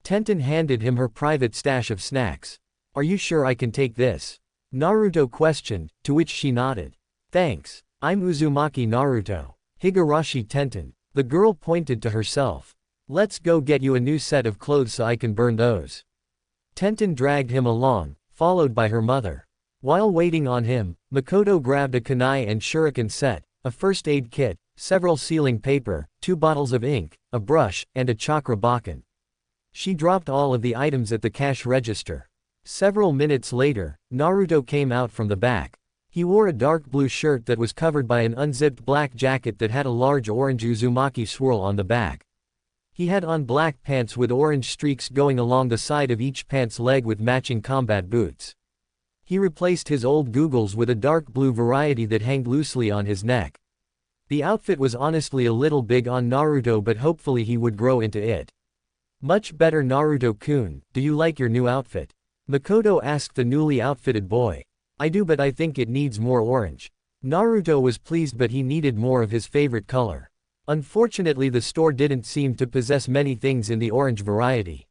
Tenten handed him her private stash of snacks. Are you sure I can take this? Naruto questioned, to which she nodded. Thanks. I'm Uzumaki Naruto. Higurashi Tenten. The girl pointed to herself. Let's go get you a new set of clothes so I can burn those. Tenten dragged him along, followed by her mother. While waiting on him, Makoto grabbed a kunai and shuriken set, a first aid kit, several sealing paper, 2 bottles of ink, a brush, and a chakra bakken. She dropped all of the items at the cash register. Several minutes later, Naruto came out from the back. He wore a dark blue shirt that was covered by an unzipped black jacket that had a large orange Uzumaki swirl on the back. He had on black pants with orange streaks going along the side of each pant's leg with matching combat boots. He replaced his old googles with a dark blue variety that hung loosely on his neck. The outfit was honestly a little big on Naruto, but hopefully he would grow into it. Much better, Naruto-kun. Do you like your new outfit? Makoto asked the newly outfitted boy. I do, but I think it needs more orange. Naruto was pleased, but he needed more of his favorite color. Unfortunately, the store didn't seem to possess many things in the orange variety.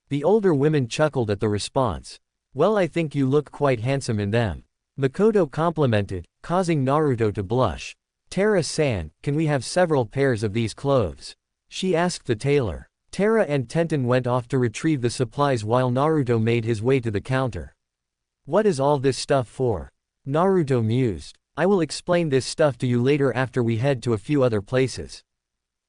The older women chuckled at the response. Well, I think you look quite handsome in them. Makoto complimented, causing Naruto to blush. Tara-san, can we have several pairs of these clothes? She asked the tailor. Tara and Tenten went off to retrieve the supplies while Naruto made his way to the counter. What is all this stuff for? Naruto mused. I will explain this stuff to you later after we head to a few other places.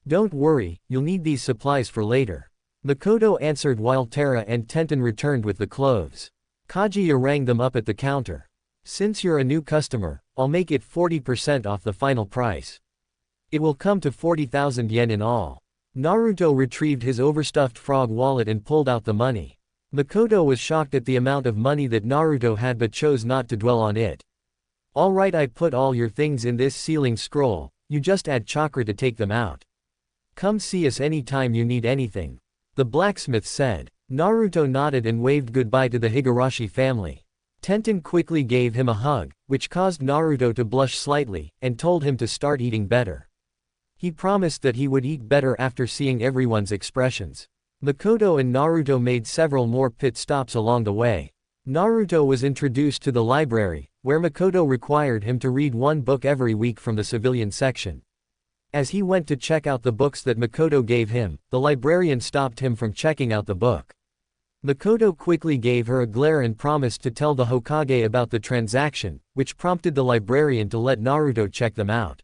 Don't worry, you'll need these supplies for later. Makoto answered while Tara and Tenten returned with the clothes. Kaguya rang them up at the counter. Since you're a new customer, I'll make it 40% off the final price. It will come to 40,000 yen in all. Naruto retrieved his overstuffed frog wallet and pulled out the money. Makoto was shocked at the amount of money that Naruto had but chose not to dwell on it. Alright, I put all your things in this sealing scroll, you just add chakra to take them out. Come see us anytime you need anything. The blacksmith said. Naruto nodded and waved goodbye to the Higurashi family. Tenten quickly gave him a hug, which caused Naruto to blush slightly, and told him to start eating better. He promised that he would eat better after seeing everyone's expressions. Makoto and Naruto made several more pit stops along the way. Naruto was introduced to the library, where Makoto required him to read 1 book every week from the civilian section. As he went to check out the books that Makoto gave him, the librarian stopped him from checking out the book. Makoto quickly gave her a glare and promised to tell the Hokage about the transaction, which prompted the librarian to let Naruto check them out.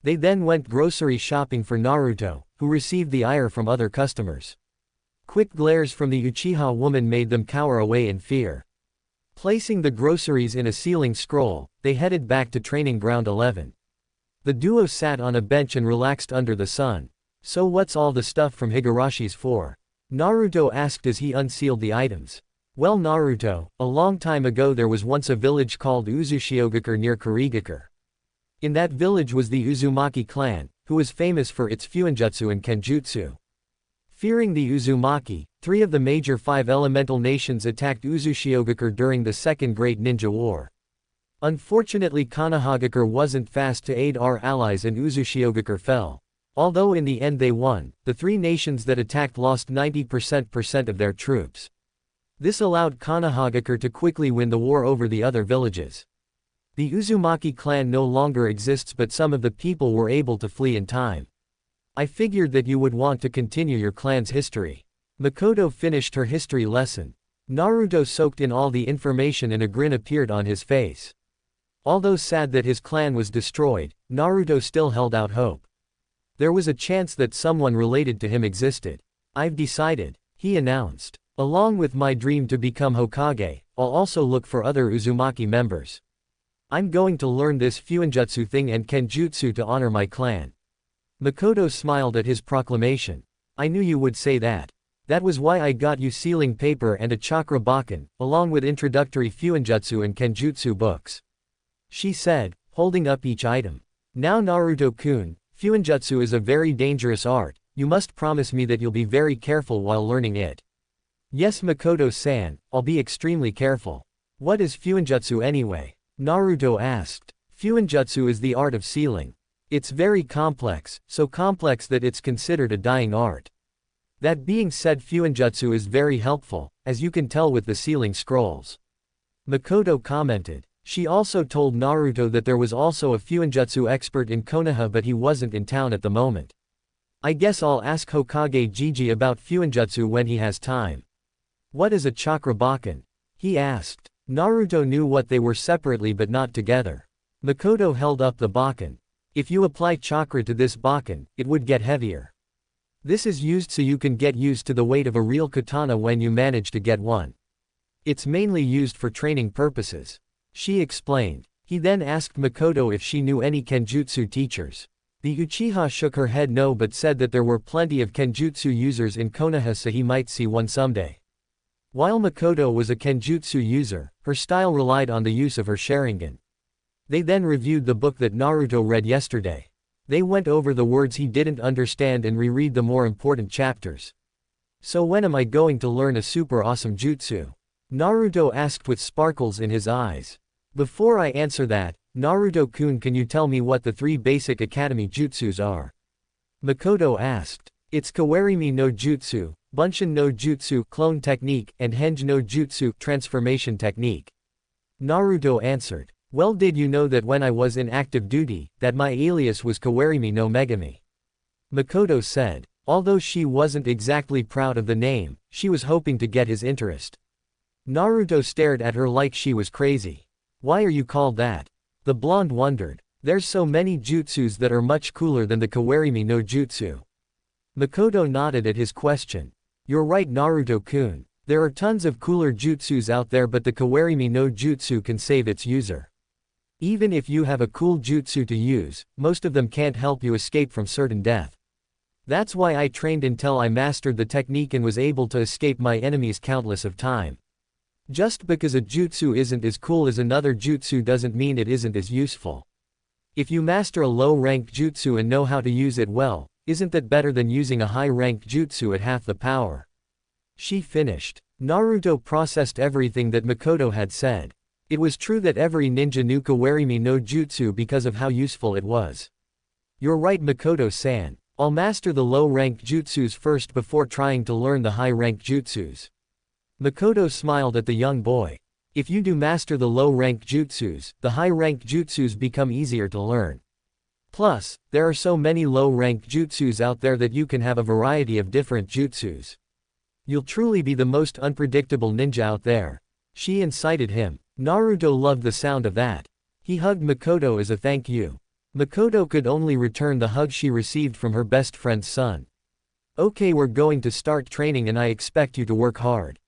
They then went grocery shopping for Naruto, who received the ire from other customers. Quick glares from the Uchiha woman made them cower away in fear. Placing the groceries in a sealing scroll, they headed back to Training Ground 11. The duo sat on a bench and relaxed under the sun. So what's all the stuff from Higurashi's for? Naruto asked as he unsealed the items. Well, Naruto, a long time ago there was once a village called Uzushiogakure near Kurigakure. In that village was the Uzumaki clan, who was famous for its fuinjutsu and kenjutsu. Fearing the Uzumaki, 3 of the major 5 elemental nations attacked Uzushiogakure during the Second Great Ninja War. Unfortunately, Konohagakure wasn't fast to aid our allies and Uzushiogakure fell. Although in the end they won, the 3 nations that attacked lost 90% of their troops. This allowed Konohagakure to quickly win the war over the other villages. The Uzumaki clan no longer exists, but some of the people were able to flee in time. I figured that you would want to continue your clan's history. Makoto finished her history lesson. Naruto soaked in all the information and a grin appeared on his face. Although sad that his clan was destroyed, Naruto still held out hope. There was a chance that someone related to him existed. I've decided, he announced. Along with my dream to become Hokage, I'll also look for other Uzumaki members. I'm going to learn this fuinjutsu thing and kenjutsu to honor my clan. Makoto smiled at his proclamation. I knew you would say that. That was why I got you sealing paper and a chakra bakken, along with introductory fuinjutsu and kenjutsu books. She said, holding up each item. Now Naruto-kun, fuinjutsu is a very dangerous art, you must promise me that you'll be very careful while learning it. Yes Makoto-san, I'll be extremely careful. What is fuinjutsu anyway? Naruto asked. Fuinjutsu is the art of sealing. It's very complex, so complex that it's considered a dying art. That being said, fuinjutsu is very helpful, as you can tell with the sealing scrolls. Makoto commented. She also told Naruto that there was also a fuinjutsu expert in Konoha but he wasn't in town at the moment. I guess I'll ask Hokage Gigi about fuinjutsu when he has time. What is a chakra bakken? He asked. Naruto knew what they were separately but not together. Makoto held up the bakken. If you apply chakra to this bakken, it would get heavier. This is used so you can get used to the weight of a real katana when you manage to get one. It's mainly used for training purposes. She explained. He then asked Makoto if she knew any kenjutsu teachers. The Uchiha shook her head no but said that there were plenty of kenjutsu users in Konoha so he might see one someday. While Makoto was a kenjutsu user, her style relied on the use of her Sharingan. They then reviewed the book that Naruto read yesterday. They went over the words he didn't understand and reread the more important chapters. So when am I going to learn a super awesome jutsu? Naruto asked with sparkles in his eyes. Before I answer that, Naruto-kun, can you tell me what the 3 basic academy jutsus are? Makoto asked. It's Kawarimi no Jutsu, Bunshin no Jutsu, Clone Technique, and Henge no Jutsu, Transformation Technique. Naruto answered. Well, did you know that when I was in active duty, that my alias was Kawarimi no Megami? Makoto said. Although she wasn't exactly proud of the name, she was hoping to get his interest. Naruto stared at her like she was crazy. Why are you called that? The blonde wondered. There's so many jutsus that are much cooler than the Kawarimi no Jutsu. Makoto nodded at his question. You're right Naruto-kun. There are tons of cooler jutsus out there but the Kawarimi no Jutsu can save its user. Even if you have a cool jutsu to use, most of them can't help you escape from certain death. That's why I trained until I mastered the technique and was able to escape my enemies countless of time. Just because a jutsu isn't as cool as another jutsu doesn't mean it isn't as useful. If you master a low-rank jutsu and know how to use it well, isn't that better than using a high-rank jutsu at half the power? She finished. Naruto processed everything that Makoto had said. It was true that every ninja knew Kawarimi no Jutsu because of how useful it was. You're right Makoto-san. I'll master the low-rank jutsus first before trying to learn the high-rank jutsus. Makoto smiled at the young boy. If you do master the low-rank jutsus, the high-rank jutsus become easier to learn. Plus, there are so many low-rank jutsus out there that you can have a variety of different jutsus. You'll truly be the most unpredictable ninja out there. She incited him. Naruto loved the sound of that. He hugged Makoto as a thank you. Makoto could only return the hug she received from her best friend's son. Okay, we're going to start training and I expect you to work hard.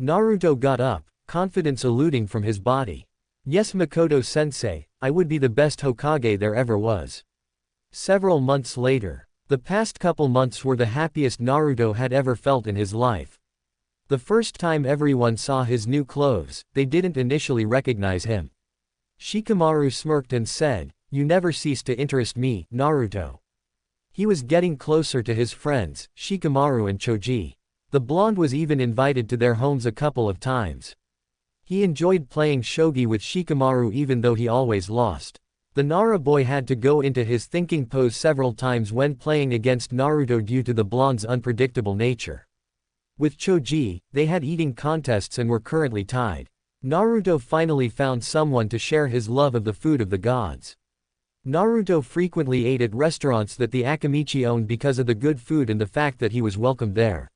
Naruto got up, confidence eluding from his body. Yes Makoto-sensei, I would be the best Hokage there ever was. Several months later. The past couple months were the happiest Naruto had ever felt in his life. The first time everyone saw his new clothes, they didn't initially recognize him. Shikamaru smirked and said, "You never cease to interest me, Naruto." He was getting closer to his friends, Shikamaru and Choji. The blonde was even invited to their homes a couple of times. He enjoyed playing shogi with Shikamaru even though he always lost. The Nara boy had to go into his thinking pose several times when playing against Naruto due to the blonde's unpredictable nature. With Choji, they had eating contests and were currently tied. Naruto finally found someone to share his love of the food of the gods. Naruto frequently ate at restaurants that the Akamichi owned because of the good food and the fact that he was welcomed there.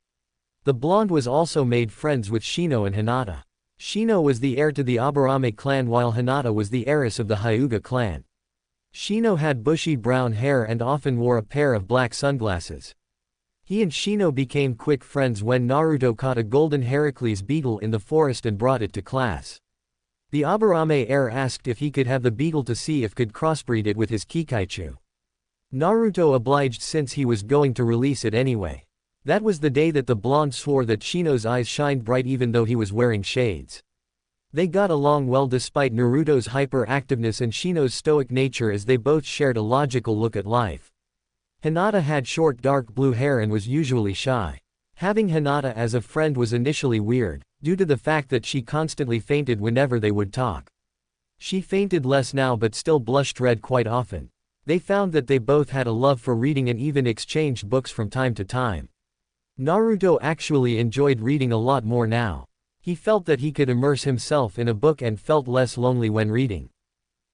The blonde was also made friends with Shino and Hinata. Shino was the heir to the Aburame clan while Hinata was the heiress of the Hyuga clan. Shino had bushy brown hair and often wore a pair of black sunglasses. He and Shino became quick friends when Naruto caught a golden Heracles beetle in the forest and brought it to class. The Aburame heir asked if he could have the beetle to see if could crossbreed it with his Kikaichu. Naruto obliged since he was going to release it anyway. That was the day that the blonde swore that Shino's eyes shined bright even though he was wearing shades. They got along well despite Naruto's hyperactiveness and Shino's stoic nature, as they both shared a logical look at life. Hinata had short dark blue hair and was usually shy. Having Hinata as a friend was initially weird, due to the fact that she constantly fainted whenever they would talk. She fainted less now but still blushed red quite often. They found that they both had a love for reading and even exchanged books from time to time. Naruto actually enjoyed reading a lot more now. He felt that he could immerse himself in a book and felt less lonely when reading.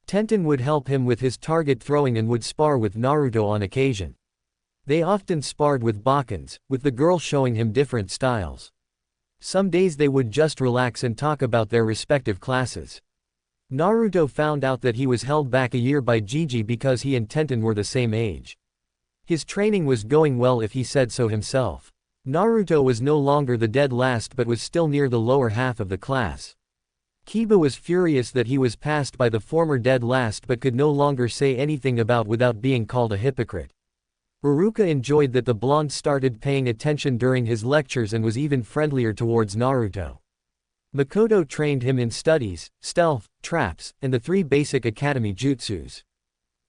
Tenten would help him with his target throwing and would spar with Naruto on occasion. They often sparred with Bakans, with the girl showing him different styles. Some days they would just relax and talk about their respective classes. Naruto found out that he was held back a year by Gigi because he and Tenten were the same age. His training was going well if he said so himself. Naruto was no longer the dead last but was still near the lower half of the class. Kiba was furious that he was passed by the former dead last but could no longer say anything about without being called a hypocrite. Ruruka enjoyed that the blonde started paying attention during his lectures and was even friendlier towards Naruto. Makoto trained him in studies, stealth, traps, and the 3 basic academy jutsus.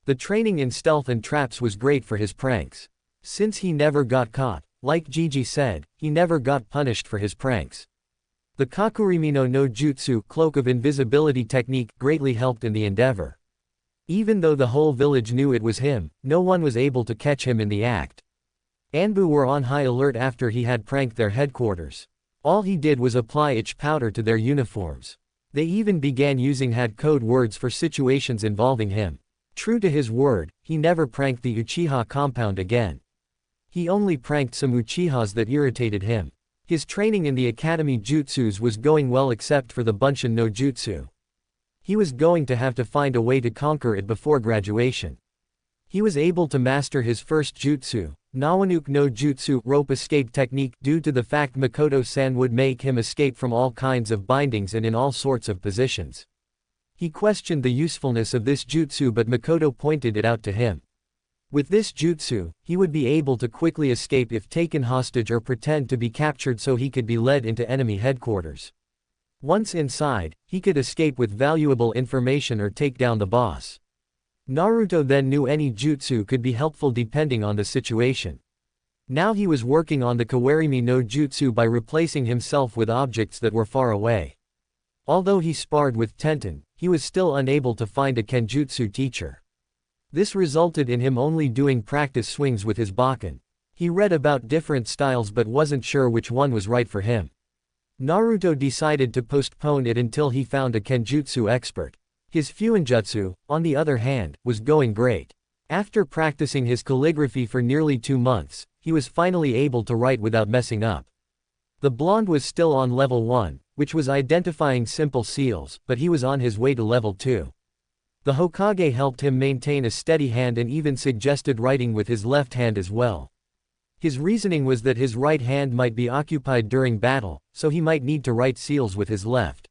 The training in stealth and traps was great for his pranks. Since he never got caught, like Gigi said, he never got punished for his pranks. The Kakurimino no Jutsu, cloak of invisibility technique, greatly helped in the endeavor. Even though the whole village knew it was him, no one was able to catch him in the act. Anbu were on high alert after he had pranked their headquarters. All he did was apply itch powder to their uniforms. They even began using had code words for situations involving him. True to his word, he never pranked the Uchiha compound again. He only pranked some Uchihas that irritated him. His training in the academy jutsus was going well except for the Bunshin no Jutsu. He was going to have to find a way to conquer it before graduation. He was able to master his first jutsu, Nawanuke no Jutsu, rope escape technique, due to the fact Makoto-san would make him escape from all kinds of bindings and in all sorts of positions. He questioned the usefulness of this jutsu but Makoto pointed it out to him. With this jutsu, he would be able to quickly escape if taken hostage or pretend to be captured so he could be led into enemy headquarters. Once inside, he could escape with valuable information or take down the boss. Naruto then knew any jutsu could be helpful depending on the situation. Now he was working on the Kawarimi no Jutsu by replacing himself with objects that were far away. Although he sparred with Tenten, he was still unable to find a Kenjutsu teacher. This resulted in him only doing practice swings with his Baken. He read about different styles but wasn't sure which one was right for him. Naruto decided to postpone it until he found a Kenjutsu expert. His Fuinjutsu, on the other hand, was going great. After practicing his calligraphy for nearly 2 months, he was finally able to write without messing up. The blonde was still on level 1, which was identifying simple seals, but he was on his way to level 2. The Hokage helped him maintain a steady hand and even suggested writing with his left hand as well. His reasoning was that his right hand might be occupied during battle, so he might need to write seals with his left.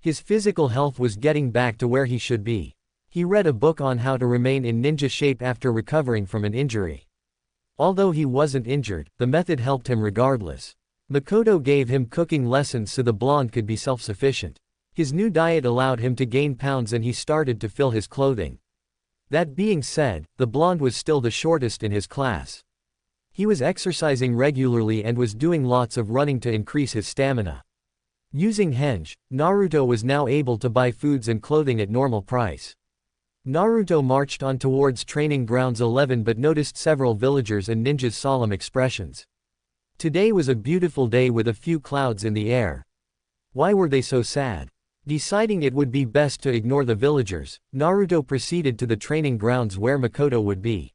His physical health was getting back to where he should be. He read a book on how to remain in ninja shape after recovering from an injury. Although he wasn't injured, the method helped him regardless. Makoto gave him cooking lessons so the blonde could be self-sufficient. His new diet allowed him to gain pounds and he started to fill his clothing. That being said, the blonde was still the shortest in his class. He was exercising regularly and was doing lots of running to increase his stamina. Using henge, Naruto was now able to buy foods and clothing at normal price. Naruto marched on towards training grounds 11 but noticed several villagers and ninjas' solemn expressions. Today was a beautiful day with a few clouds in the air. Why were they so sad? Deciding it would be best to ignore the villagers, Naruto proceeded to the training grounds where Makoto would be.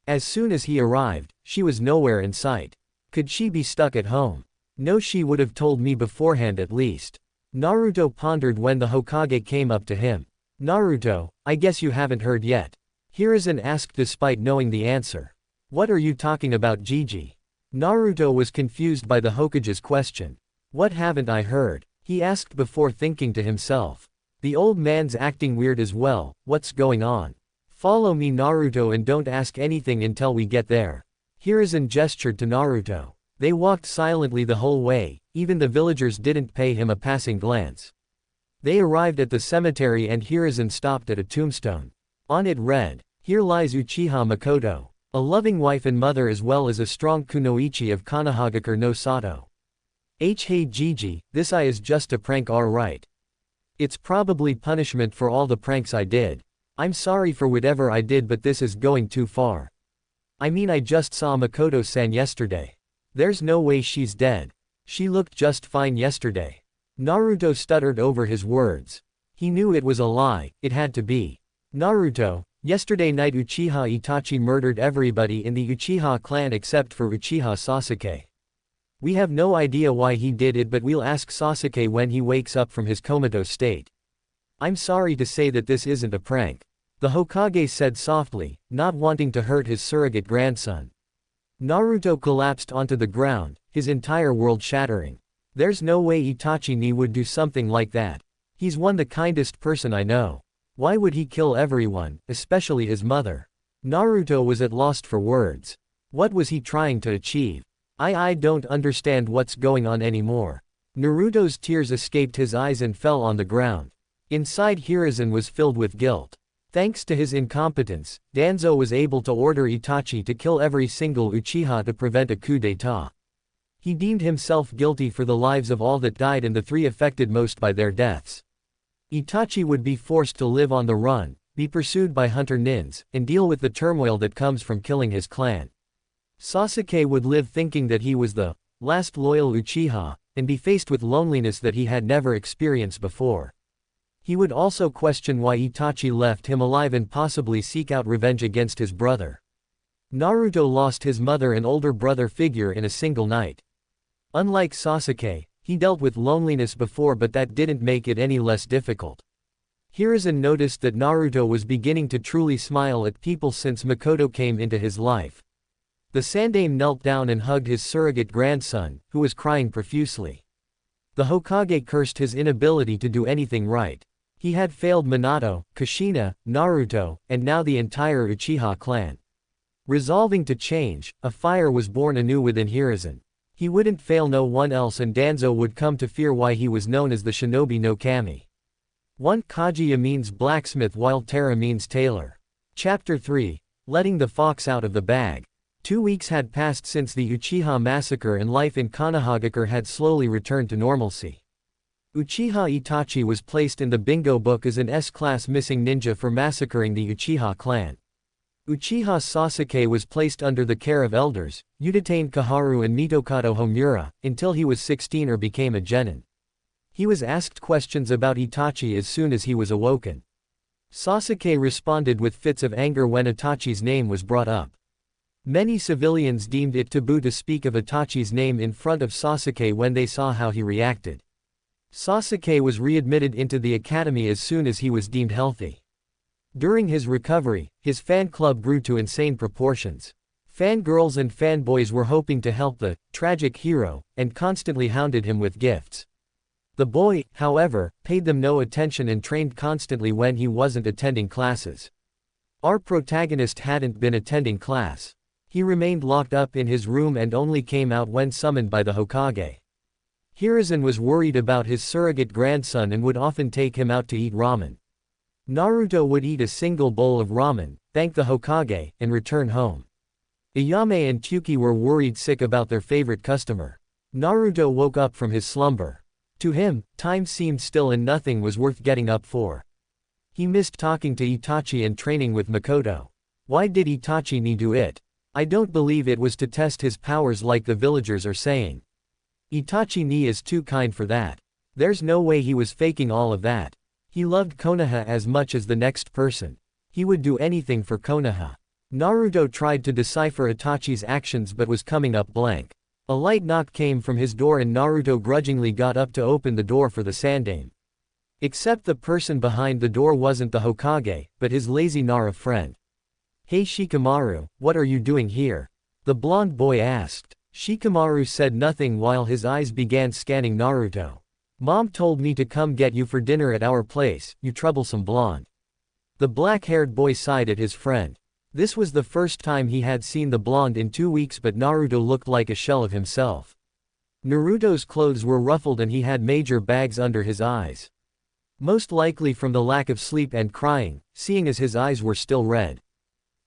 As soon as he arrived, she was nowhere in sight. Could she be stuck at home? No, she would have told me beforehand at least. Naruto pondered when the Hokage came up to him. Naruto, I guess you haven't heard yet. Hiruzen asked despite knowing the answer. What are you talking about, Gigi? Naruto was confused by the Hokage's question. What haven't I heard? He asked before thinking to himself. The old man's acting weird as well, what's going on? Follow me, Naruto, and don't ask anything until we get there. Hiruzen gestured to Naruto. They walked silently the whole way, even the villagers didn't pay him a passing glance. They arrived at the cemetery and Hiruzen stopped at a tombstone. On it read, "Here lies Uchiha Makoto, a loving wife and mother as well as a strong kunoichi of Konohagakure no Sato. Hey Gigi, this is just a prank alright. It's probably punishment for all the pranks I did. I'm sorry for whatever I did but this is going too far. I mean I just saw Makoto-san yesterday. There's no way she's dead. She looked just fine yesterday." Naruto stuttered over his words. He knew it was a lie, it had to be. "Naruto, yesterday night Uchiha Itachi murdered everybody in the Uchiha clan except for Uchiha Sasuke. We have no idea why he did it but we'll ask Sasuke when he wakes up from his comatose state. I'm sorry to say that this isn't a prank," the Hokage said softly, not wanting to hurt his surrogate grandson. Naruto collapsed onto the ground, his entire world shattering. There's no way Itachi would do something like that. He's the kindest person I know. Why would he kill everyone, especially his mother? Naruto was at loss for words. What was he trying to achieve? I don't understand what's going on anymore. Naruto's tears escaped his eyes and fell on the ground. Inside Hiruzen was filled with guilt. Thanks to his incompetence, Danzo was able to order Itachi to kill every single Uchiha to prevent a coup d'état. He deemed himself guilty for the lives of all that died and the three affected most by their deaths. Itachi would be forced to live on the run, be pursued by hunter nins, and deal with the turmoil that comes from killing his clan. Sasuke would live thinking that he was the last loyal Uchiha, and be faced with loneliness that he had never experienced before. He would also question why Itachi left him alive and possibly seek out revenge against his brother. Naruto lost his mother and older brother figure in a single night. Unlike Sasuke, he dealt with loneliness before but that didn't make it any less difficult. Hiruzen noticed that Naruto was beginning to truly smile at people since Makoto came into his life. The Sandaime knelt down and hugged his surrogate grandson, who was crying profusely. The Hokage cursed his inability to do anything right. He had failed Minato, Kushina, Naruto, and now the entire Uchiha clan. Resolving to change, a fire was born anew within Hiruzen. He wouldn't fail no one else and Danzo would come to fear why he was known as the Shinobi no Kami. 1 Kaguya means blacksmith while Tera means tailor. Chapter 3. Letting the fox out of the bag. 2 weeks had passed since the Uchiha massacre and life in Konohagakure had slowly returned to normalcy. Uchiha Itachi was placed in the bingo book as an S-class missing ninja for massacring the Uchiha clan. Uchiha Sasuke was placed under the care of elders, Udatain Kaharu and Mitokado Homura, until he was 16 or became a genin. He was asked questions about Itachi as soon as he was awoken. Sasuke responded with fits of anger when Itachi's name was brought up. Many civilians deemed it taboo to speak of Itachi's name in front of Sasuke when they saw how he reacted. Sasuke was readmitted into the academy as soon as he was deemed healthy. During his recovery, his fan club grew to insane proportions. Fangirls and fanboys were hoping to help the tragic hero, and constantly hounded him with gifts. The boy, however, paid them no attention and trained constantly when he wasn't attending classes. Our protagonist hadn't been attending class. He remained locked up in his room and only came out when summoned by the Hokage. Hiruzen was worried about his surrogate grandson and would often take him out to eat ramen. Naruto would eat a single bowl of ramen, thank the Hokage, and return home. Ayame and Kyuki were worried sick about their favorite customer. Naruto woke up from his slumber. To him, time seemed still and nothing was worth getting up for. He missed talking to Itachi and training with Makoto. Why did Itachi do it? I don't believe it was to test his powers like the villagers are saying. Itachi is too kind for that. There's no way he was faking all of that. He loved Konoha as much as the next person. He would do anything for Konoha. Naruto tried to decipher Itachi's actions but was coming up blank. A light knock came from his door and Naruto grudgingly got up to open the door for the Sandaime. Except the person behind the door wasn't the Hokage, but his lazy Nara friend. "Hey Shikamaru, what are you doing here?" the blonde boy asked. Shikamaru said nothing while his eyes began scanning Naruto. "Mom told me to come get you for dinner at our place, you troublesome blonde." The black-haired boy sighed at his friend. This was the first time he had seen the blonde in 2 weeks but Naruto looked like a shell of himself. Naruto's clothes were ruffled and he had major bags under his eyes. Most likely from the lack of sleep and crying, seeing as his eyes were still red.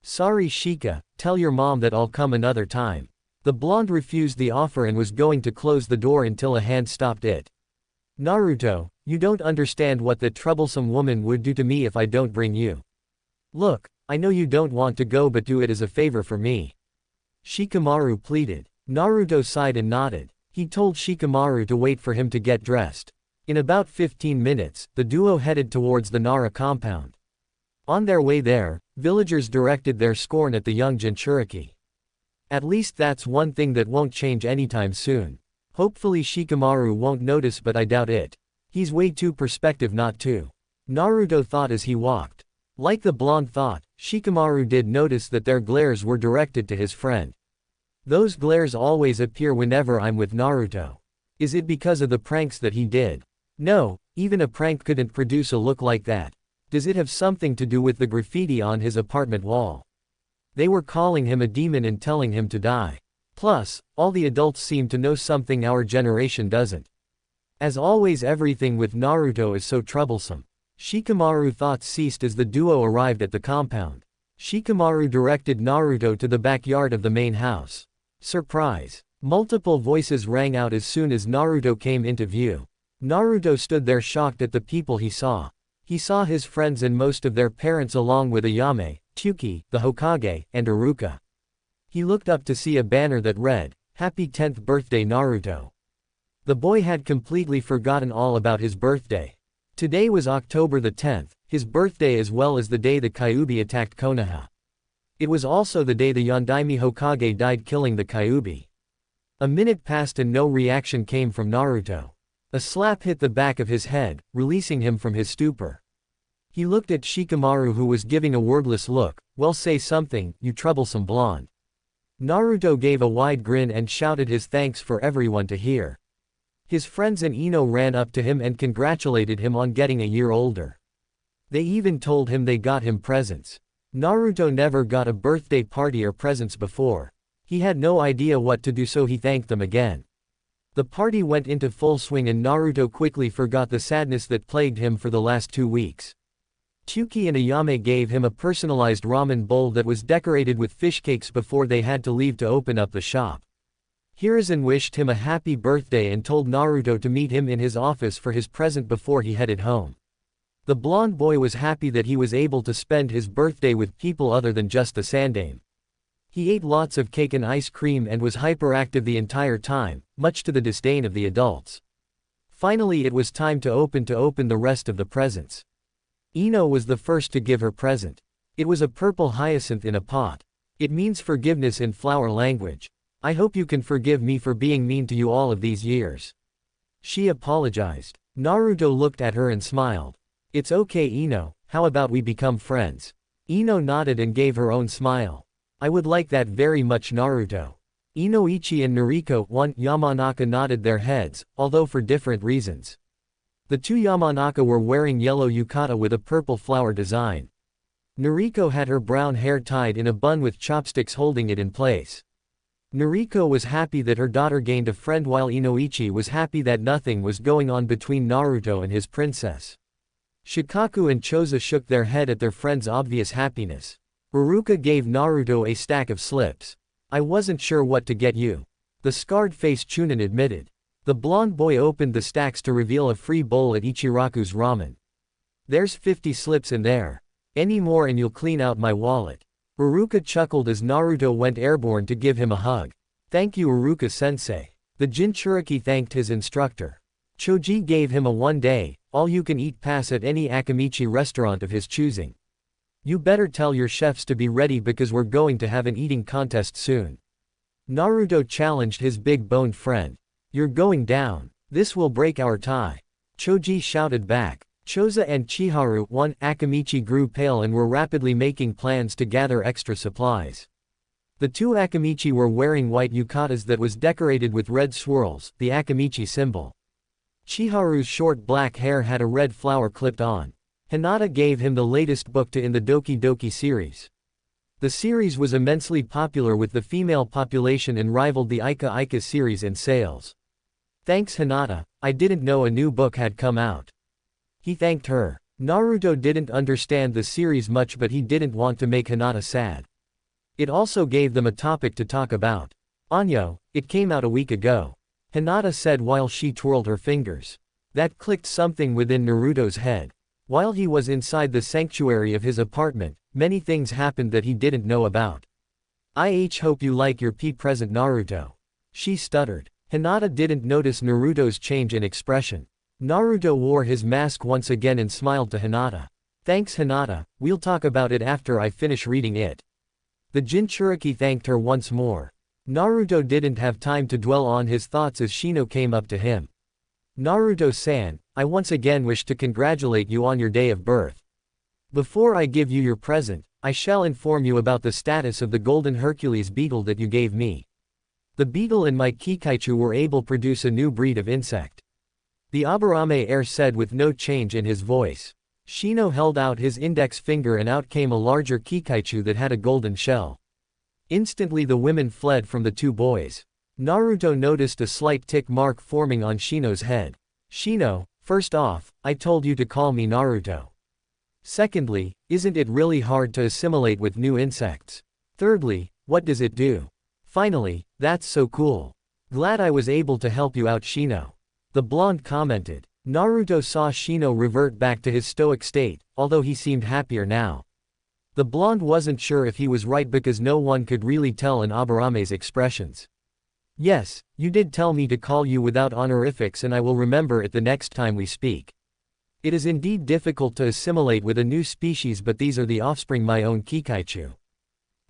Sorry Shika, tell your mom that I'll come another time. The blonde refused the offer and was going to close the door until a hand stopped it. Naruto, you don't understand what that troublesome woman would do to me if I don't bring you. Look, I know you don't want to go but do it as a favor for me. Shikamaru pleaded. Naruto sighed and nodded. He told Shikamaru to wait for him to get dressed. In about 15 minutes, the duo headed towards the Nara compound. On their way there, villagers directed their scorn at the young Jinchuriki. At least that's one thing that won't change anytime soon. Hopefully Shikamaru won't notice but I doubt it. He's way too perspective not to. Naruto thought as he walked. Like the blonde thought, Shikamaru did notice that their glares were directed to his friend. Those glares always appear whenever I'm with Naruto. Is it because of the pranks that he did? No, even a prank couldn't produce a look like that. Does it have something to do with the graffiti on his apartment wall? They were calling him a demon and telling him to die. Plus, all the adults seem to know something our generation doesn't. As always, everything with Naruto is so troublesome. Shikamaru thoughts ceased as the duo arrived at the compound. Shikamaru directed Naruto to the backyard of the main house. Surprise! Multiple voices rang out as soon as Naruto came into view. Naruto stood there shocked at the people he saw. He saw his friends and most of their parents along with Ayame, Tsuki, the Hokage, and Iruka. He looked up to see a banner that read, "Happy 10th birthday Naruto." The boy had completely forgotten all about his birthday. Today was October the 10th, his birthday as well as the day the Kyuubi attacked Konoha. It was also the day the Yondaime Hokage died killing the Kyuubi. A minute passed and no reaction came from Naruto. A slap hit the back of his head, releasing him from his stupor. He looked at Shikamaru who was giving a wordless look. Well, say something, you troublesome blonde. Naruto gave a wide grin and shouted his thanks for everyone to hear. His friends and Ino ran up to him and congratulated him on getting a year older. They even told him they got him presents. Naruto never got a birthday party or presents before. He had no idea what to do, so he thanked them again. The party went into full swing and Naruto quickly forgot the sadness that plagued him for the last 2 weeks. Tsuki and Ayame gave him a personalized ramen bowl that was decorated with fish cakes before they had to leave to open up the shop. Hiruzen wished him a happy birthday and told Naruto to meet him in his office for his present before he headed home. The blonde boy was happy that he was able to spend his birthday with people other than just the Sandaime. He ate lots of cake and ice cream and was hyperactive the entire time, much to the disdain of the adults. Finally it was time to open the rest of the presents. Ino was the first to give her present. It was a purple hyacinth in a pot. It means forgiveness in flower language. I hope you can forgive me for being mean to you all of these years. She apologized. Naruto looked at her and smiled. It's okay Ino, how about we become friends? Ino nodded and gave her own smile. I would like that very much Naruto. Inoichi and Noriko Yamanaka nodded their heads, although for different reasons. The two Yamanaka were wearing yellow yukata with a purple flower design. Noriko had her brown hair tied in a bun with chopsticks holding it in place. Noriko was happy that her daughter gained a friend while Inoichi was happy that nothing was going on between Naruto and his princess. Shikaku and Choza shook their head at their friend's obvious happiness. Iruka gave Naruto a stack of slips. I wasn't sure what to get you. The scarred-faced Chunin admitted. The blonde boy opened the stacks to reveal a free bowl at Ichiraku's ramen. There's 50 slips in there. Any more and you'll clean out my wallet. Iruka chuckled as Naruto went airborne to give him a hug. Thank you Iruka-sensei. The Jinchuriki thanked his instructor. Choji gave him a one-day, all-you-can-eat pass at any Akamichi restaurant of his choosing. You better tell your chefs to be ready because we're going to have an eating contest soon. Naruto challenged his big-boned friend. You're going down. This will break our tie. Choji shouted back. Choza and Chiharu Akamichi grew pale and were rapidly making plans to gather extra supplies. The two Akamichi were wearing white yukatas that was decorated with red swirls, the Akamichi symbol. Chiharu's short black hair had a red flower clipped on. Hinata gave him the latest book in the Doki Doki series. The series was immensely popular with the female population and rivaled the Ika Ika series in sales. Thanks Hinata, I didn't know a new book had come out. He thanked her. Naruto didn't understand the series much, but he didn't want to make Hinata sad. It also gave them a topic to talk about. Anyo, it came out a week ago. Hinata said while she twirled her fingers. That clicked something within Naruto's head. While he was inside the sanctuary of his apartment, many things happened that he didn't know about. I hope you like your present, Naruto. She stuttered. Hinata didn't notice Naruto's change in expression. Naruto wore his mask once again and smiled to Hinata. Thanks Hinata, we'll talk about it after I finish reading it. The Jinchuriki thanked her once more. Naruto didn't have time to dwell on his thoughts as Shino came up to him. Naruto-san, I once again wish to congratulate you on your day of birth. Before I give you your present, I shall inform you about the status of the Golden Hercules beetle that you gave me. The beetle and my Kikaichu were able to produce a new breed of insect. The Aburame heir said with no change in his voice. Shino held out his index finger and out came a larger Kikaichu that had a golden shell. Instantly the women fled from the two boys. Naruto noticed a slight tick mark forming on Shino's head. Shino, first off, I told you to call me Naruto. Secondly, isn't it really hard to assimilate with new insects? Thirdly, what does it do? Finally, that's so cool. Glad I was able to help you out, Shino. The blonde commented. Naruto saw Shino revert back to his stoic state, although he seemed happier now. The blonde wasn't sure if he was right because no one could really tell in Aburame's expressions. Yes, you did tell me to call you without honorifics and I will remember it the next time we speak. It is indeed difficult to assimilate with a new species, but these are the offspring my own Kikaichu.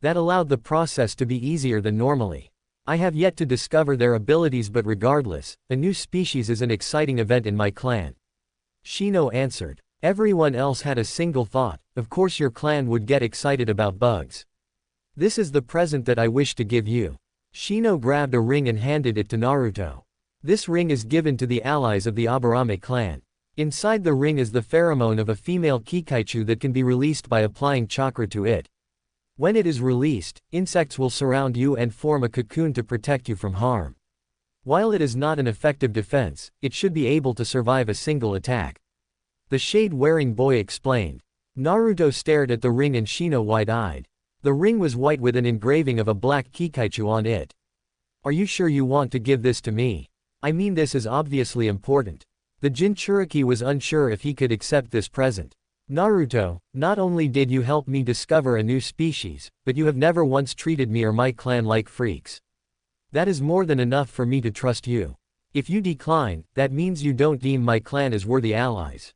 That allowed the process to be easier than normally. I have yet to discover their abilities, but regardless, a new species is an exciting event in my clan. Shino answered. Everyone else had a single thought, of course your clan would get excited about bugs. This is the present that I wish to give you. Shino grabbed a ring and handed it to Naruto. This ring is given to the allies of the Aburame clan. Inside the ring is the pheromone of a female Kikaichu that can be released by applying chakra to it. When it is released, insects will surround you and form a cocoon to protect you from harm. While it is not an effective defense, it should be able to survive a single attack. The shade-wearing boy explained. Naruto stared at the ring and Shino wide-eyed. The ring was white with an engraving of a black Kikaichu on it. Are you sure you want to give this to me? I mean, this is obviously important. The Jinchuriki was unsure if he could accept this present. Naruto, not only did you help me discover a new species, but you have never once treated me or my clan like freaks. That is more than enough for me to trust you. If you decline, that means you don't deem my clan as worthy allies.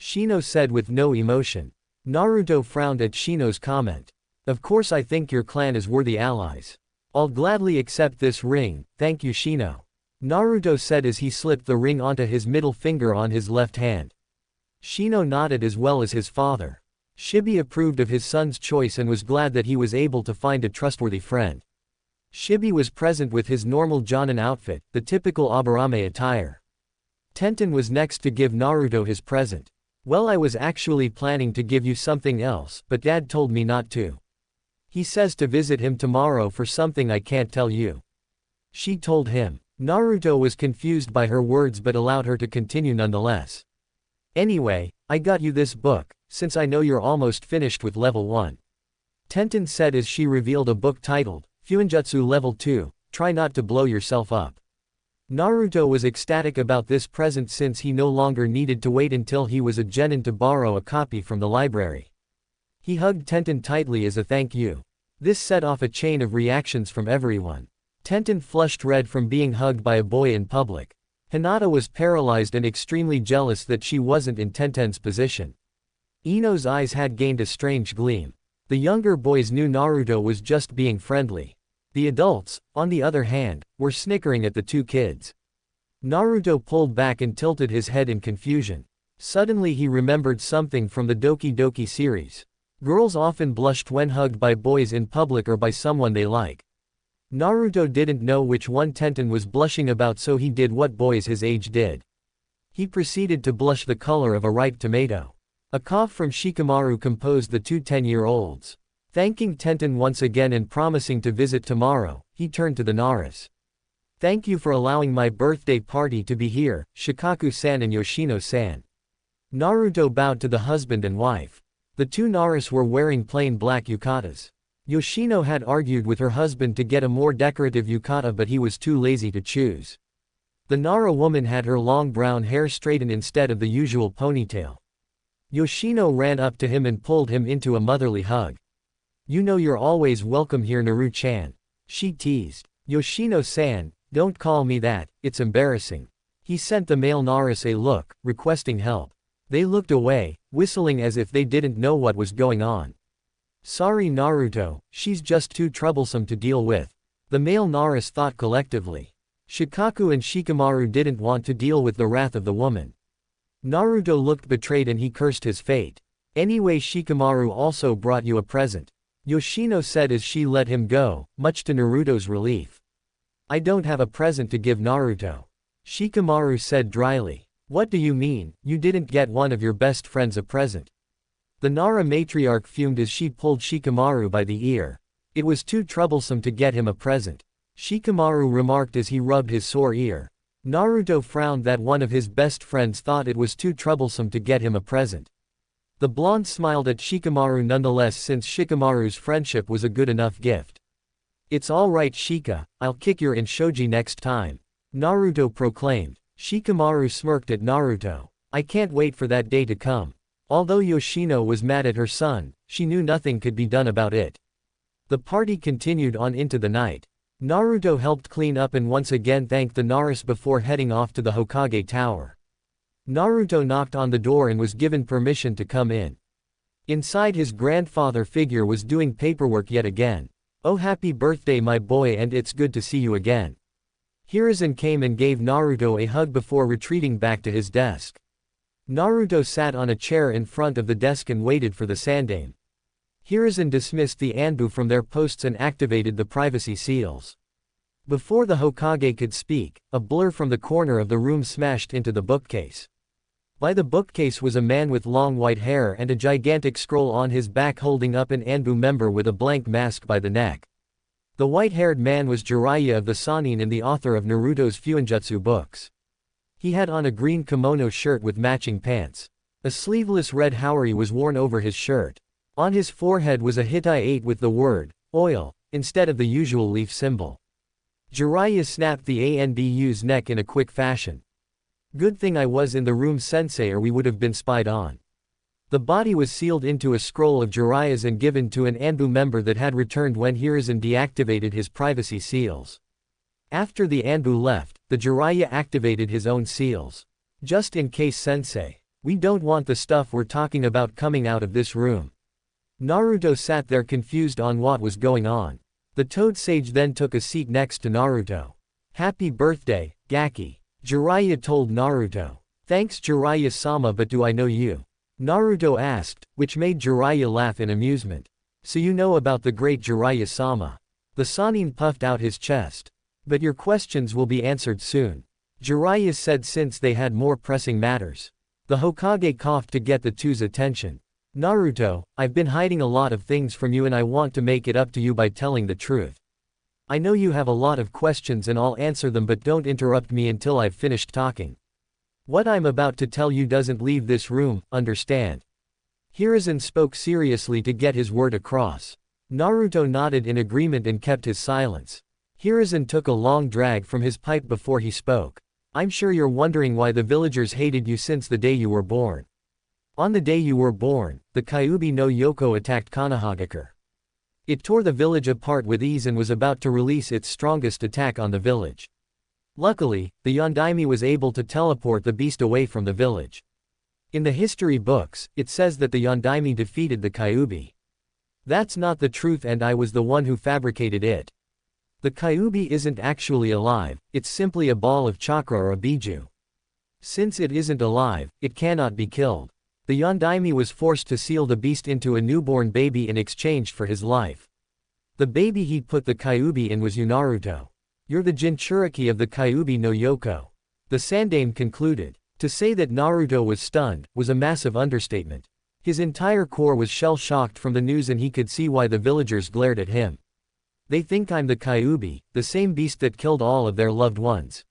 Shino said with no emotion. Naruto frowned at Shino's comment. Of course I think your clan is worthy allies. I'll gladly accept this ring, thank you Shino. Naruto said as he slipped the ring onto his middle finger on his left hand. Shino nodded as well as his father. Shibi approved of his son's choice and was glad that he was able to find a trustworthy friend. Shibi was present with his normal Jonin outfit, the typical Aburame attire. Tenten was next to give Naruto his present. Well, I was actually planning to give you something else, but Dad told me not to. He says to visit him tomorrow for something I can't tell you. She told him. Naruto was confused by her words but allowed her to continue nonetheless. Anyway, I got you this book, since I know you're almost finished with level 1. Tenten said as she revealed a book titled, Fuinjutsu Level 2, Try Not to Blow Yourself Up. Naruto was ecstatic about this present since he no longer needed to wait until he was a genin to borrow a copy from the library. He hugged Tenten tightly as a thank you. This set off a chain of reactions from everyone. Tenten flushed red from being hugged by a boy in public. Hinata was paralyzed and extremely jealous that she wasn't in Tenten's position. Ino's eyes had gained a strange gleam. The younger boys knew Naruto was just being friendly. The adults, on the other hand, were snickering at the two kids. Naruto pulled back and tilted his head in confusion. Suddenly he remembered something from the Doki Doki series. Girls often blushed when hugged by boys in public or by someone they like. Naruto didn't know which one Tenten was blushing about, so he did what boys his age did. He proceeded to blush the color of a ripe tomato. A cough from Shikamaru composed the two 10-year-olds. Thanking Tenten once again and promising to visit tomorrow, he turned to the Naras. Thank you for allowing my birthday party to be here, Shikaku-san and Yoshino-san. Naruto bowed to the husband and wife. The two Naras were wearing plain black yukatas. Yoshino had argued with her husband to get a more decorative yukata, but he was too lazy to choose. The Nara woman had her long brown hair straightened instead of the usual ponytail. Yoshino ran up to him and pulled him into a motherly hug. "You know you're always welcome here, Naru-chan," she teased. "Yoshino-san, don't call me that, it's embarrassing." He sent the male Naras a look, requesting help. They looked away, whistling as if they didn't know what was going on. "Sorry Naruto, she's just too troublesome to deal with," the male Naras thought collectively. Shikaku and Shikamaru didn't want to deal with the wrath of the woman. Naruto looked betrayed and he cursed his fate. "Anyway, Shikamaru also brought you a present," Yoshino said as she let him go, much to Naruto's relief. "I don't have a present to give Naruto," Shikamaru said dryly. "What do you mean, you didn't get one of your best friends a present?" The Nara matriarch fumed as she pulled Shikamaru by the ear. It was too troublesome to get him a present, Shikamaru remarked as he rubbed his sore ear. Naruto frowned that one of his best friends thought it was too troublesome to get him a present. The blonde smiled at Shikamaru nonetheless, since Shikamaru's friendship was a good enough gift. "It's alright Shika, I'll kick your in shoji next time," Naruto proclaimed. Shikamaru smirked at Naruto. "I can't wait for that day to come." Although Yoshino was mad at her son, she knew nothing could be done about it. The party continued on into the night. Naruto helped clean up and once again thanked the Naras before heading off to the Hokage Tower. Naruto knocked on the door and was given permission to come in. Inside, his grandfather figure was doing paperwork yet again. "Oh, happy birthday my boy, and it's good to see you again." Hiruzen came and gave Naruto a hug before retreating back to his desk. Naruto sat on a chair in front of the desk and waited for the Sandaime. Hiruzen dismissed the Anbu from their posts and activated the privacy seals. Before the Hokage could speak, a blur from the corner of the room smashed into the bookcase. By the bookcase was a man with long white hair and a gigantic scroll on his back holding up an Anbu member with a blank mask by the neck. The white-haired man was Jiraiya of the Sannin and the author of Naruto's Fuinjutsu books. He had on a green kimono shirt with matching pants. A sleeveless red haori was worn over his shirt. On his forehead was a Hittite with the word, oil, instead of the usual leaf symbol. Jiraiya snapped the Anbu's neck in a quick fashion. "Good thing I was in the room sensei, or we would have been spied on." The body was sealed into a scroll of Jiraiya's and given to an Anbu member that had returned when Hiruzen deactivated his privacy seals. After the Anbu left, the Jiraiya activated his own seals. "Just in case sensei. We don't want the stuff we're talking about coming out of this room." Naruto sat there confused on what was going on. The Toad Sage then took a seat next to Naruto. "Happy birthday, Gaki," Jiraiya told Naruto. "Thanks Jiraiya-sama, but do I know you?" Naruto asked, which made Jiraiya laugh in amusement. "So you know about the great Jiraiya-sama." The Sannin puffed out his chest. "But your questions will be answered soon," Jiraiya said, since they had more pressing matters. The Hokage coughed to get the two's attention. "Naruto, I've been hiding a lot of things from you and I want to make it up to you by telling the truth. I know you have a lot of questions and I'll answer them, but don't interrupt me until I've finished talking. What I'm about to tell you doesn't leave this room, understand?" Hiruzen spoke seriously to get his word across. Naruto nodded in agreement and kept his silence. Hiruzen took a long drag from his pipe before he spoke. "I'm sure you're wondering why the villagers hated you since the day you were born. On the day you were born, the Kyuubi no Yoko attacked Konohagakure. It tore the village apart with ease and was about to release its strongest attack on the village. Luckily, the Yondaime was able to teleport the beast away from the village. In the history books, it says that the Yondaime defeated the Kyuubi. That's not the truth and I was the one who fabricated it. The Kyuubi isn't actually alive, it's simply a ball of chakra or a biju. Since it isn't alive, it cannot be killed. The Yondaime was forced to seal the beast into a newborn baby in exchange for his life. The baby he put the Kyuubi in was you, Naruto. You're the Jinchuriki of the Kyuubi no Yoko. The Sandaime concluded. To say that Naruto was stunned was a massive understatement. His entire core was shell-shocked from the news and he could see why the villagers glared at him. They think I'm the Kyuubi, the same beast that killed all of their loved ones.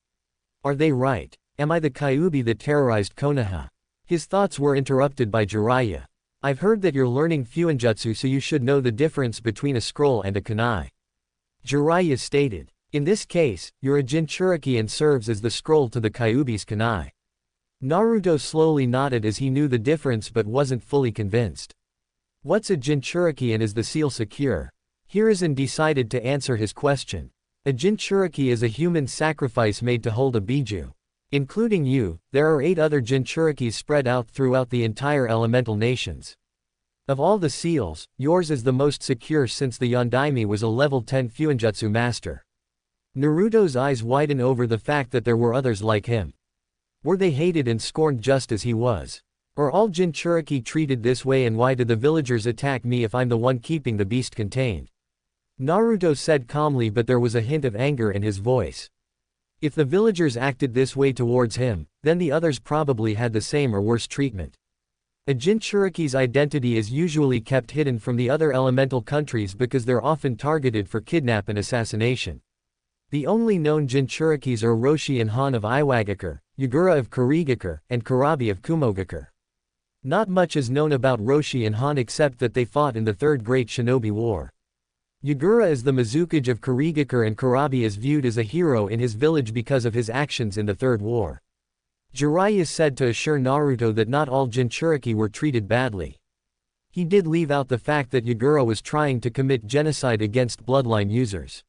Are they right? Am I the Kyuubi that terrorized Konoha? His thoughts were interrupted by Jiraiya. I've heard that you're learning fuinjutsu, so you should know the difference between a scroll and a kunai. Jiraiya stated. In this case, you're a Jinchuriki and serves as the scroll to the Kyuubi's kunai. Naruto slowly nodded as he knew the difference but wasn't fully convinced. What's a Jinchuriki and is the seal secure? Hiruzen decided to answer his question. A Jinchuriki is a human sacrifice made to hold a Biju. Including you, there are 8 other Jinchurikis spread out throughout the entire elemental nations. Of all the seals, yours is the most secure since the Yondaime was a level 10 fuinjutsu master. Naruto's eyes widen over the fact that there were others like him. Were they hated and scorned just as he was? Are all Jinchuriki treated this way, and why do the villagers attack me if I'm the one keeping the beast contained? Naruto said calmly, but there was a hint of anger in his voice. If the villagers acted this way towards him, then the others probably had the same or worse treatment. A Jinchuriki's identity is usually kept hidden from the other elemental countries because they're often targeted for kidnap and assassination. The only known Jinchurikis are Roshi and Han of Iwagakure, Yagura of Kurigakure, and Kurabi of Kumogakure. Not much is known about Roshi and Han except that they fought in the Third Great Shinobi War. Yagura is the Mizukage of Kurigakure, and Kurabi is viewed as a hero in his village because of his actions in the Third War. Jiraiya said to assure Naruto that not all Jinchuriki were treated badly. He did leave out the fact that Yagura was trying to commit genocide against bloodline users.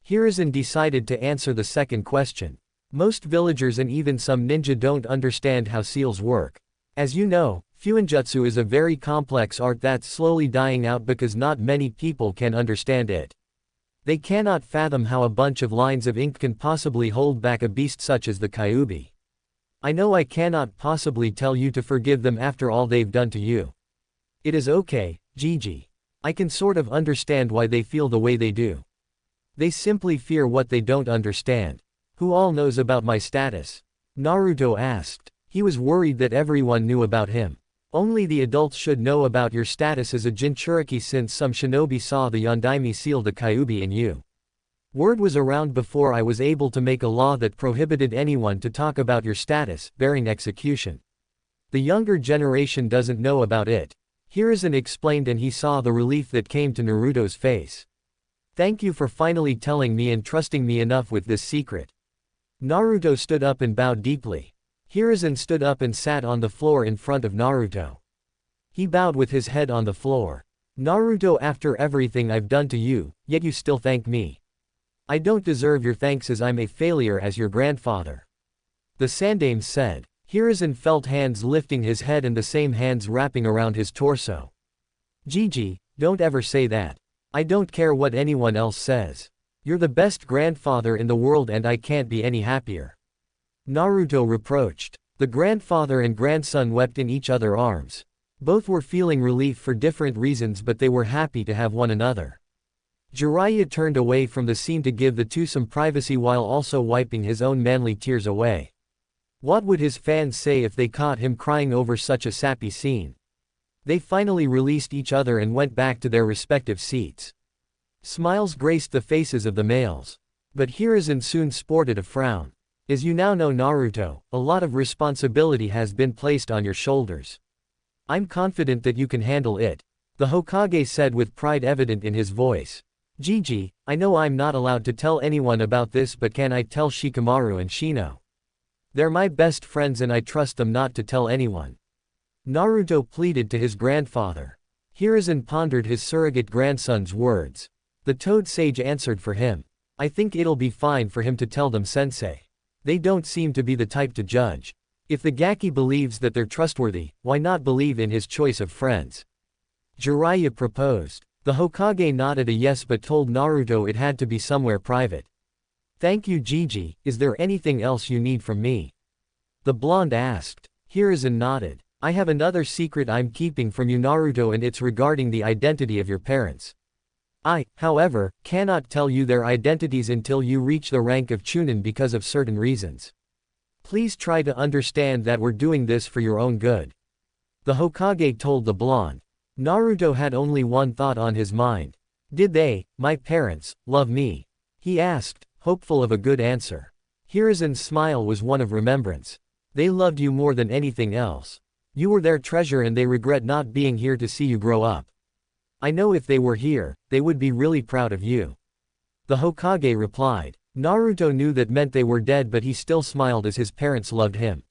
Hiruzen decided to answer the second question. Most villagers and even some ninja don't understand how seals work. As you know, fuinjutsu is a very complex art that's slowly dying out because not many people can understand it. They cannot fathom how a bunch of lines of ink can possibly hold back a beast such as the Kyuubi. I know I cannot possibly tell you to forgive them after all they've done to you. It is okay, Gigi. I can sort of understand why they feel the way they do. They simply fear what they don't understand. Who all knows about my status? Naruto asked. He was worried that everyone knew about him. Only the adults should know about your status as a Jinchuriki, since some shinobi saw the Yondaime seal the Kyuubi in you. Word was around before I was able to make a law that prohibited anyone to talk about your status, bearing execution. The younger generation doesn't know about it. Hiruzen explained, and he saw the relief that came to Naruto's face. Thank you for finally telling me and trusting me enough with this secret. Naruto stood up and bowed deeply. Hiruzen stood up and sat on the floor in front of Naruto. He bowed with his head on the floor. Naruto, after everything I've done to you, yet you still thank me. I don't deserve your thanks as I'm a failure as your grandfather. The Sandaime said. Hiruzen felt hands lifting his head and the same hands wrapping around his torso. Gigi, don't ever say that. I don't care what anyone else says. You're the best grandfather in the world and I can't be any happier. Naruto reproached. The grandfather and grandson wept in each other's arms. Both were feeling relief for different reasons, but they were happy to have one another. Jiraiya turned away from the scene to give the two some privacy while also wiping his own manly tears away. What would his fans say if they caught him crying over such a sappy scene? They finally released each other and went back to their respective seats. Smiles graced the faces of the males. But Hiruzen soon sported a frown. As you now know, Naruto, a lot of responsibility has been placed on your shoulders. I'm confident that you can handle it, the Hokage said with pride evident in his voice. Gigi, I know I'm not allowed to tell anyone about this, but can I tell Shikamaru and Shino? They're my best friends and I trust them not to tell anyone. Naruto pleaded to his grandfather. Hiruzen pondered his surrogate grandson's words. The Toad Sage answered for him. I think it'll be fine for him to tell them, sensei. They don't seem to be the type to judge. If the Gaki believes that they're trustworthy, why not believe in his choice of friends? Jiraiya proposed. The Hokage nodded a yes but told Naruto it had to be somewhere private. Thank you, Gigi. Is there anything else you need from me? The blonde asked. Hiruzen nodded. I have another secret I'm keeping from you, Naruto, and it's regarding the identity of your parents. I, however, cannot tell you their identities until you reach the rank of Chunin because of certain reasons. Please try to understand that we're doing this for your own good. The Hokage told the blonde. Naruto had only one thought on his mind. Did they, my parents, love me? He asked, hopeful of a good answer. Hiruzen's smile was one of remembrance. They loved you more than anything else. You were their treasure and they regret not being here to see you grow up. I know if they were here, they would be really proud of you. The Hokage replied. Naruto knew that meant they were dead, but he still smiled as his parents loved him.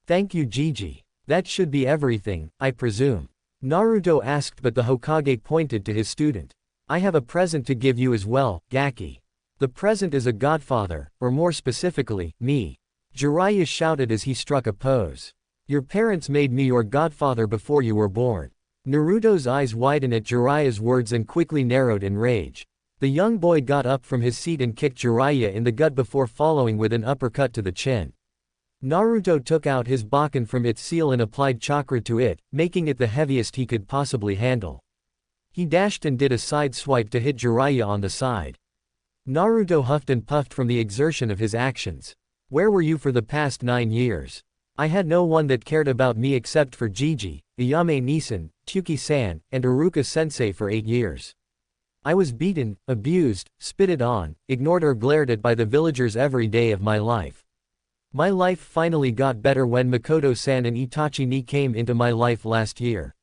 Thank you, Gigi. That should be everything, I presume. Naruto asked, but the Hokage pointed to his student. I have a present to give you as well, Gaki. The present is a godfather, or more specifically, me. Jiraiya shouted as he struck a pose. Your parents made me your godfather before you were born. Naruto's eyes widened at Jiraiya's words and quickly narrowed in rage. The young boy got up from his seat and kicked Jiraiya in the gut before following with an uppercut to the chin. Naruto took out his Bakken from its seal and applied chakra to it, making it the heaviest he could possibly handle. He dashed and did a side swipe to hit Jiraiya on the side. Naruto huffed and puffed from the exertion of his actions. Where were you for the past 9 years? I had no one that cared about me except for Gigi, Iyame Nisan, Tuki-san, and Iruka-sensei for 8 years. I was beaten, abused, spitted on, ignored or glared at by the villagers every day of my life. My life finally got better when Makoto-san and Itachi-ni came into my life last year.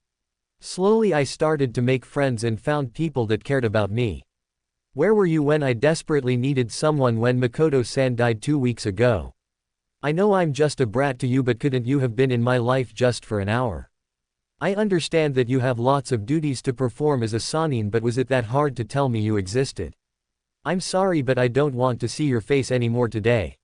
Slowly I started to make friends and found people that cared about me. Where were you when I desperately needed someone when Makoto-san died 2 weeks ago? I know I'm just a brat to you, but couldn't you have been in my life just for an hour? I understand that you have lots of duties to perform as a Sannin, but was it that hard to tell me you existed? I'm sorry, but I don't want to see your face anymore today.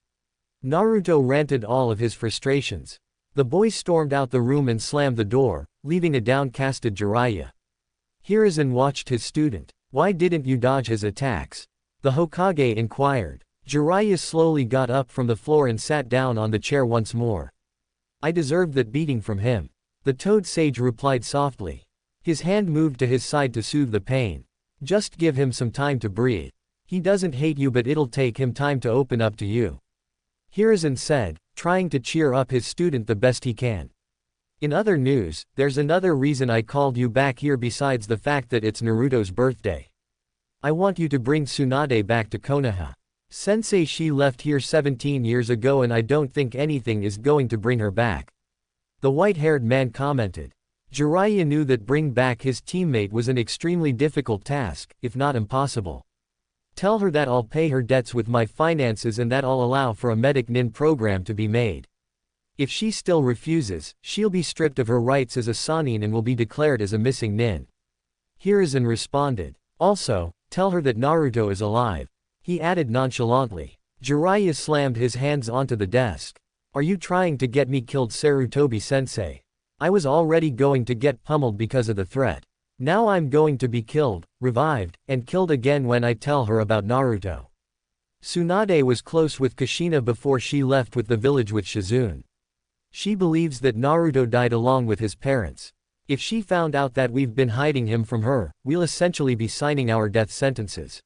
Naruto ranted all of his frustrations. The boy stormed out the room and slammed the door, leaving a downcasted Jiraiya. Hiruzen watched his student. Why didn't you dodge his attacks? The Hokage inquired. Jiraiya slowly got up from the floor and sat down on the chair once more. I deserved that beating from him. The Toad Sage replied softly. His hand moved to his side to soothe the pain. Just give him some time to breathe. He doesn't hate you, but it'll take him time to open up to you. Hiruzen said, trying to cheer up his student the best he can. In other news, there's another reason I called you back here besides the fact that it's Naruto's birthday. I want you to bring Tsunade back to Konoha. Sensei, she left here 17 years ago and I don't think anything is going to bring her back. The white-haired man commented. Jiraiya knew that bring back his teammate was an extremely difficult task, if not impossible. Tell her that I'll pay her debts with my finances and that I'll allow for a medic nin program to be made. If she still refuses, she'll be stripped of her rights as a Sannin and will be declared as a missing nin. Hiruzen responded. Also, tell her that Naruto is alive. He added nonchalantly. Jiraiya slammed his hands onto the desk. Are you trying to get me killed, Sarutobi-sensei? I was already going to get pummeled because of the threat. Now I'm going to be killed, revived, and killed again when I tell her about Naruto. Tsunade was close with Kushina before she left with the village with Shizune. She believes that Naruto died along with his parents. If she found out that we've been hiding him from her, we'll essentially be signing our death sentences.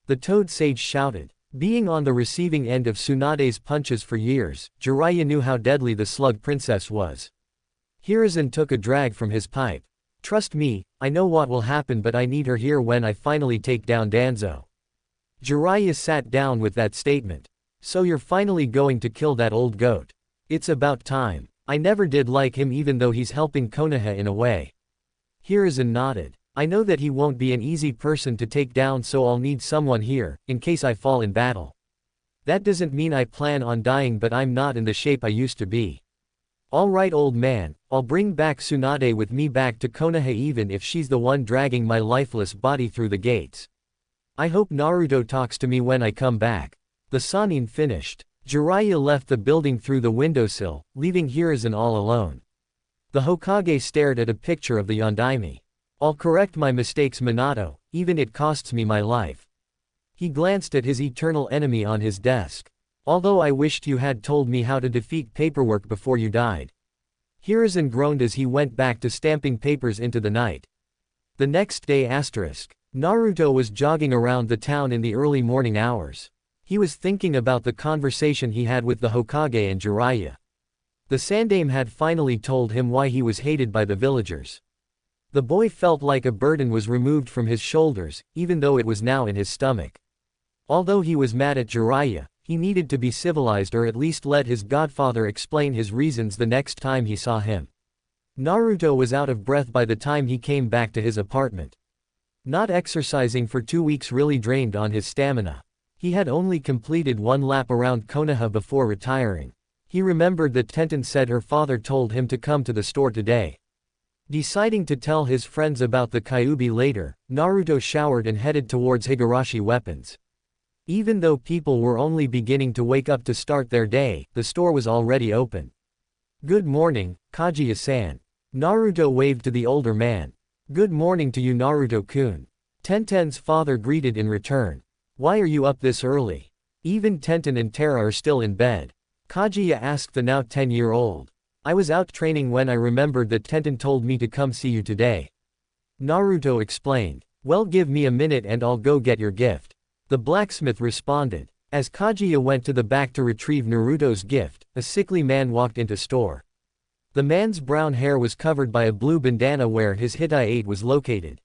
The Toad Sage shouted. Being on the receiving end of Tsunade's punches for years, Jiraiya knew how deadly the Slug Princess was. Hiruzen took a drag from his pipe. Trust me, I know what will happen, but I need her here when I finally take down Danzo. Jiraiya sat down with that statement. So you're finally going to kill that old goat. It's about time. I never did like him even though he's helping Konoha in a way. Hiruzen nodded. I know that he won't be an easy person to take down, so I'll need someone here, in case I fall in battle. That doesn't mean I plan on dying, but I'm not in the shape I used to be. Alright, old man, I'll bring back Tsunade with me back to Konoha even if she's the one dragging my lifeless body through the gates. I hope Naruto talks to me when I come back. The Sannin finished. Jiraiya left the building through the windowsill, leaving Hiruzen all alone. The Hokage stared at a picture of the Yondaime. I'll correct my mistakes, Minato, even it costs me my life. He glanced at his eternal enemy on his desk. Although I wished you had told me how to defeat paperwork before you died. Hiruzen groaned as he went back to stamping papers into the night. The next day Naruto was jogging around the town in the early morning hours. He was thinking about the conversation he had with the Hokage and Jiraiya. The Sandaime had finally told him why he was hated by the villagers. The boy felt like a burden was removed from his shoulders, even though it was now in his stomach. Although he was mad at Jiraiya, he needed to be civilized or at least let his godfather explain his reasons the next time he saw him. Naruto was out of breath by the time he came back to his apartment. Not exercising for 2 weeks really drained on his stamina. He had only completed one lap around Konoha before retiring. He remembered that Tenten said her father told him to come to the store today. Deciding to tell his friends about the Kyuubi later, Naruto showered and headed towards Higurashi Weapons. Even though people were only beginning to wake up to start their day, the store was already open. "Good morning, Kaguya-san." Naruto waved to the older man. "Good morning to you, Naruto-kun." Tenten's father greeted in return. "Why are you up this early? Even Tenten and Terra are still in bed." Kaguya asked the now 10-year-old. "I was out training when I remembered that Tenten told me to come see you today." Naruto explained. "Well, give me a minute and I'll go get your gift." The blacksmith responded. As Kaguya went to the back to retrieve Naruto's gift, a sickly man walked into store. The man's brown hair was covered by a blue bandana where his Hitai-8 was located.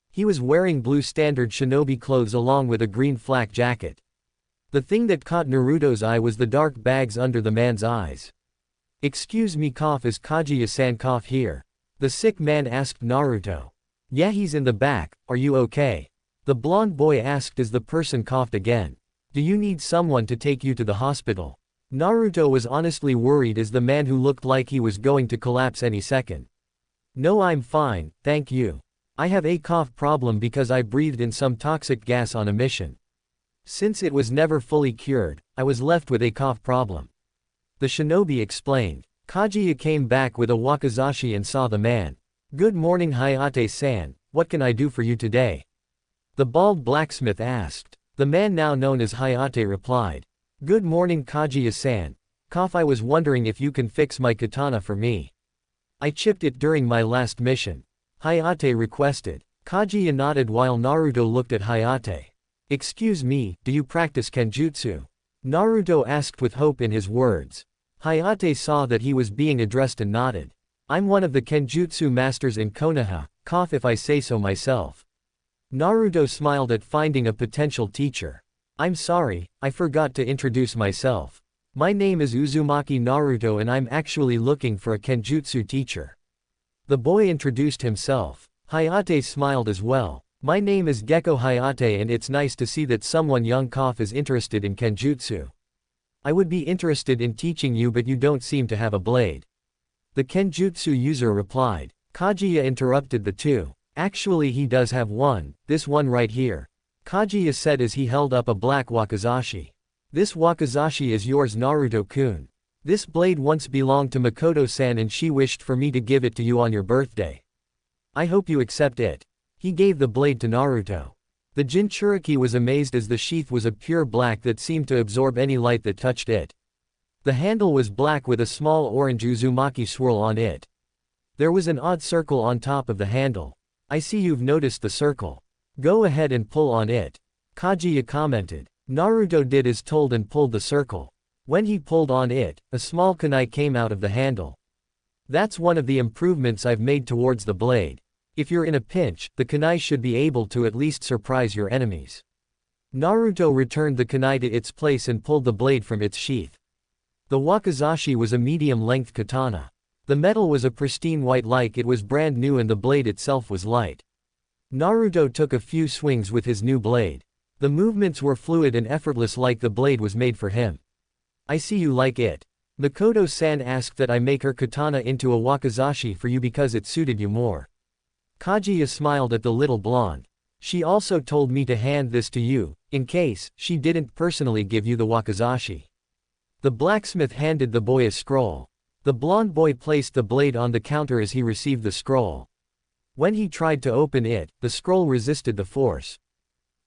He was wearing blue standard shinobi clothes along with a green flak jacket. The thing that caught Naruto's eye was the dark bags under the man's eyes. "Excuse me, is Kaguya-san here?" The sick man asked Naruto. "Yeah, he's in the back, are you okay?" The blonde boy asked as the person coughed again. "Do you need someone to take you to the hospital?" Naruto was honestly worried as the man who looked like he was going to collapse any second. "No, I'm fine, thank you. I have a cough problem because I breathed in some toxic gas on a mission. Since it was never fully cured, I was left with a cough problem." The shinobi explained. Kaguya came back with a wakizashi and saw the man. "Good morning, Hayate-san, what can I do for you today?" The bald blacksmith asked. The man now known as Hayate replied. "Good morning, Kaguya-san. I was wondering if you can fix my katana for me. I chipped it during my last mission." Hayate requested. Kaguya nodded while Naruto looked at Hayate. "Excuse me, do you practice kenjutsu?" Naruto asked with hope in his words. Hayate saw that he was being addressed and nodded. "I'm one of the kenjutsu masters in Konoha, if I say so myself." Naruto smiled at finding a potential teacher. "I'm sorry, I forgot to introduce myself. My name is Uzumaki Naruto and I'm actually looking for a kenjutsu teacher." The boy introduced himself. Hayate smiled as well. "My name is Gecko Hayate and it's nice to see that someone young is interested in kenjutsu. I would be interested in teaching you but you don't seem to have a blade." The kenjutsu user replied. Kaguya interrupted the two. "Actually he does have one, this one right here." Kaguya said as he held up a black wakizashi. "This wakizashi is yours, Naruto-kun. This blade once belonged to Makoto-san and she wished for me to give it to you on your birthday. I hope you accept it." He gave the blade to Naruto. The Jinchuriki was amazed as the sheath was a pure black that seemed to absorb any light that touched it. The handle was black with a small orange Uzumaki swirl on it. There was an odd circle on top of the handle. "I see you've noticed the circle. Go ahead and pull on it," Kaguya commented. Naruto did as told and pulled the circle. When he pulled on it, a small kunai came out of the handle. "That's one of the improvements I've made towards the blade. If you're in a pinch, the kunai should be able to at least surprise your enemies." Naruto returned the kunai to its place and pulled the blade from its sheath. The wakizashi was a medium-length katana. The metal was a pristine white like it was brand new and the blade itself was light. Naruto took a few swings with his new blade. The movements were fluid and effortless like the blade was made for him. "I see you like it. Makoto-san asked that I make her katana into a wakizashi for you because it suited you more." Kaguya smiled at the little blonde. "She also told me to hand this to you, in case she didn't personally give you the wakizashi." The blacksmith handed the boy a scroll. The blonde boy placed the blade on the counter as he received the scroll. When he tried to open it, the scroll resisted the force.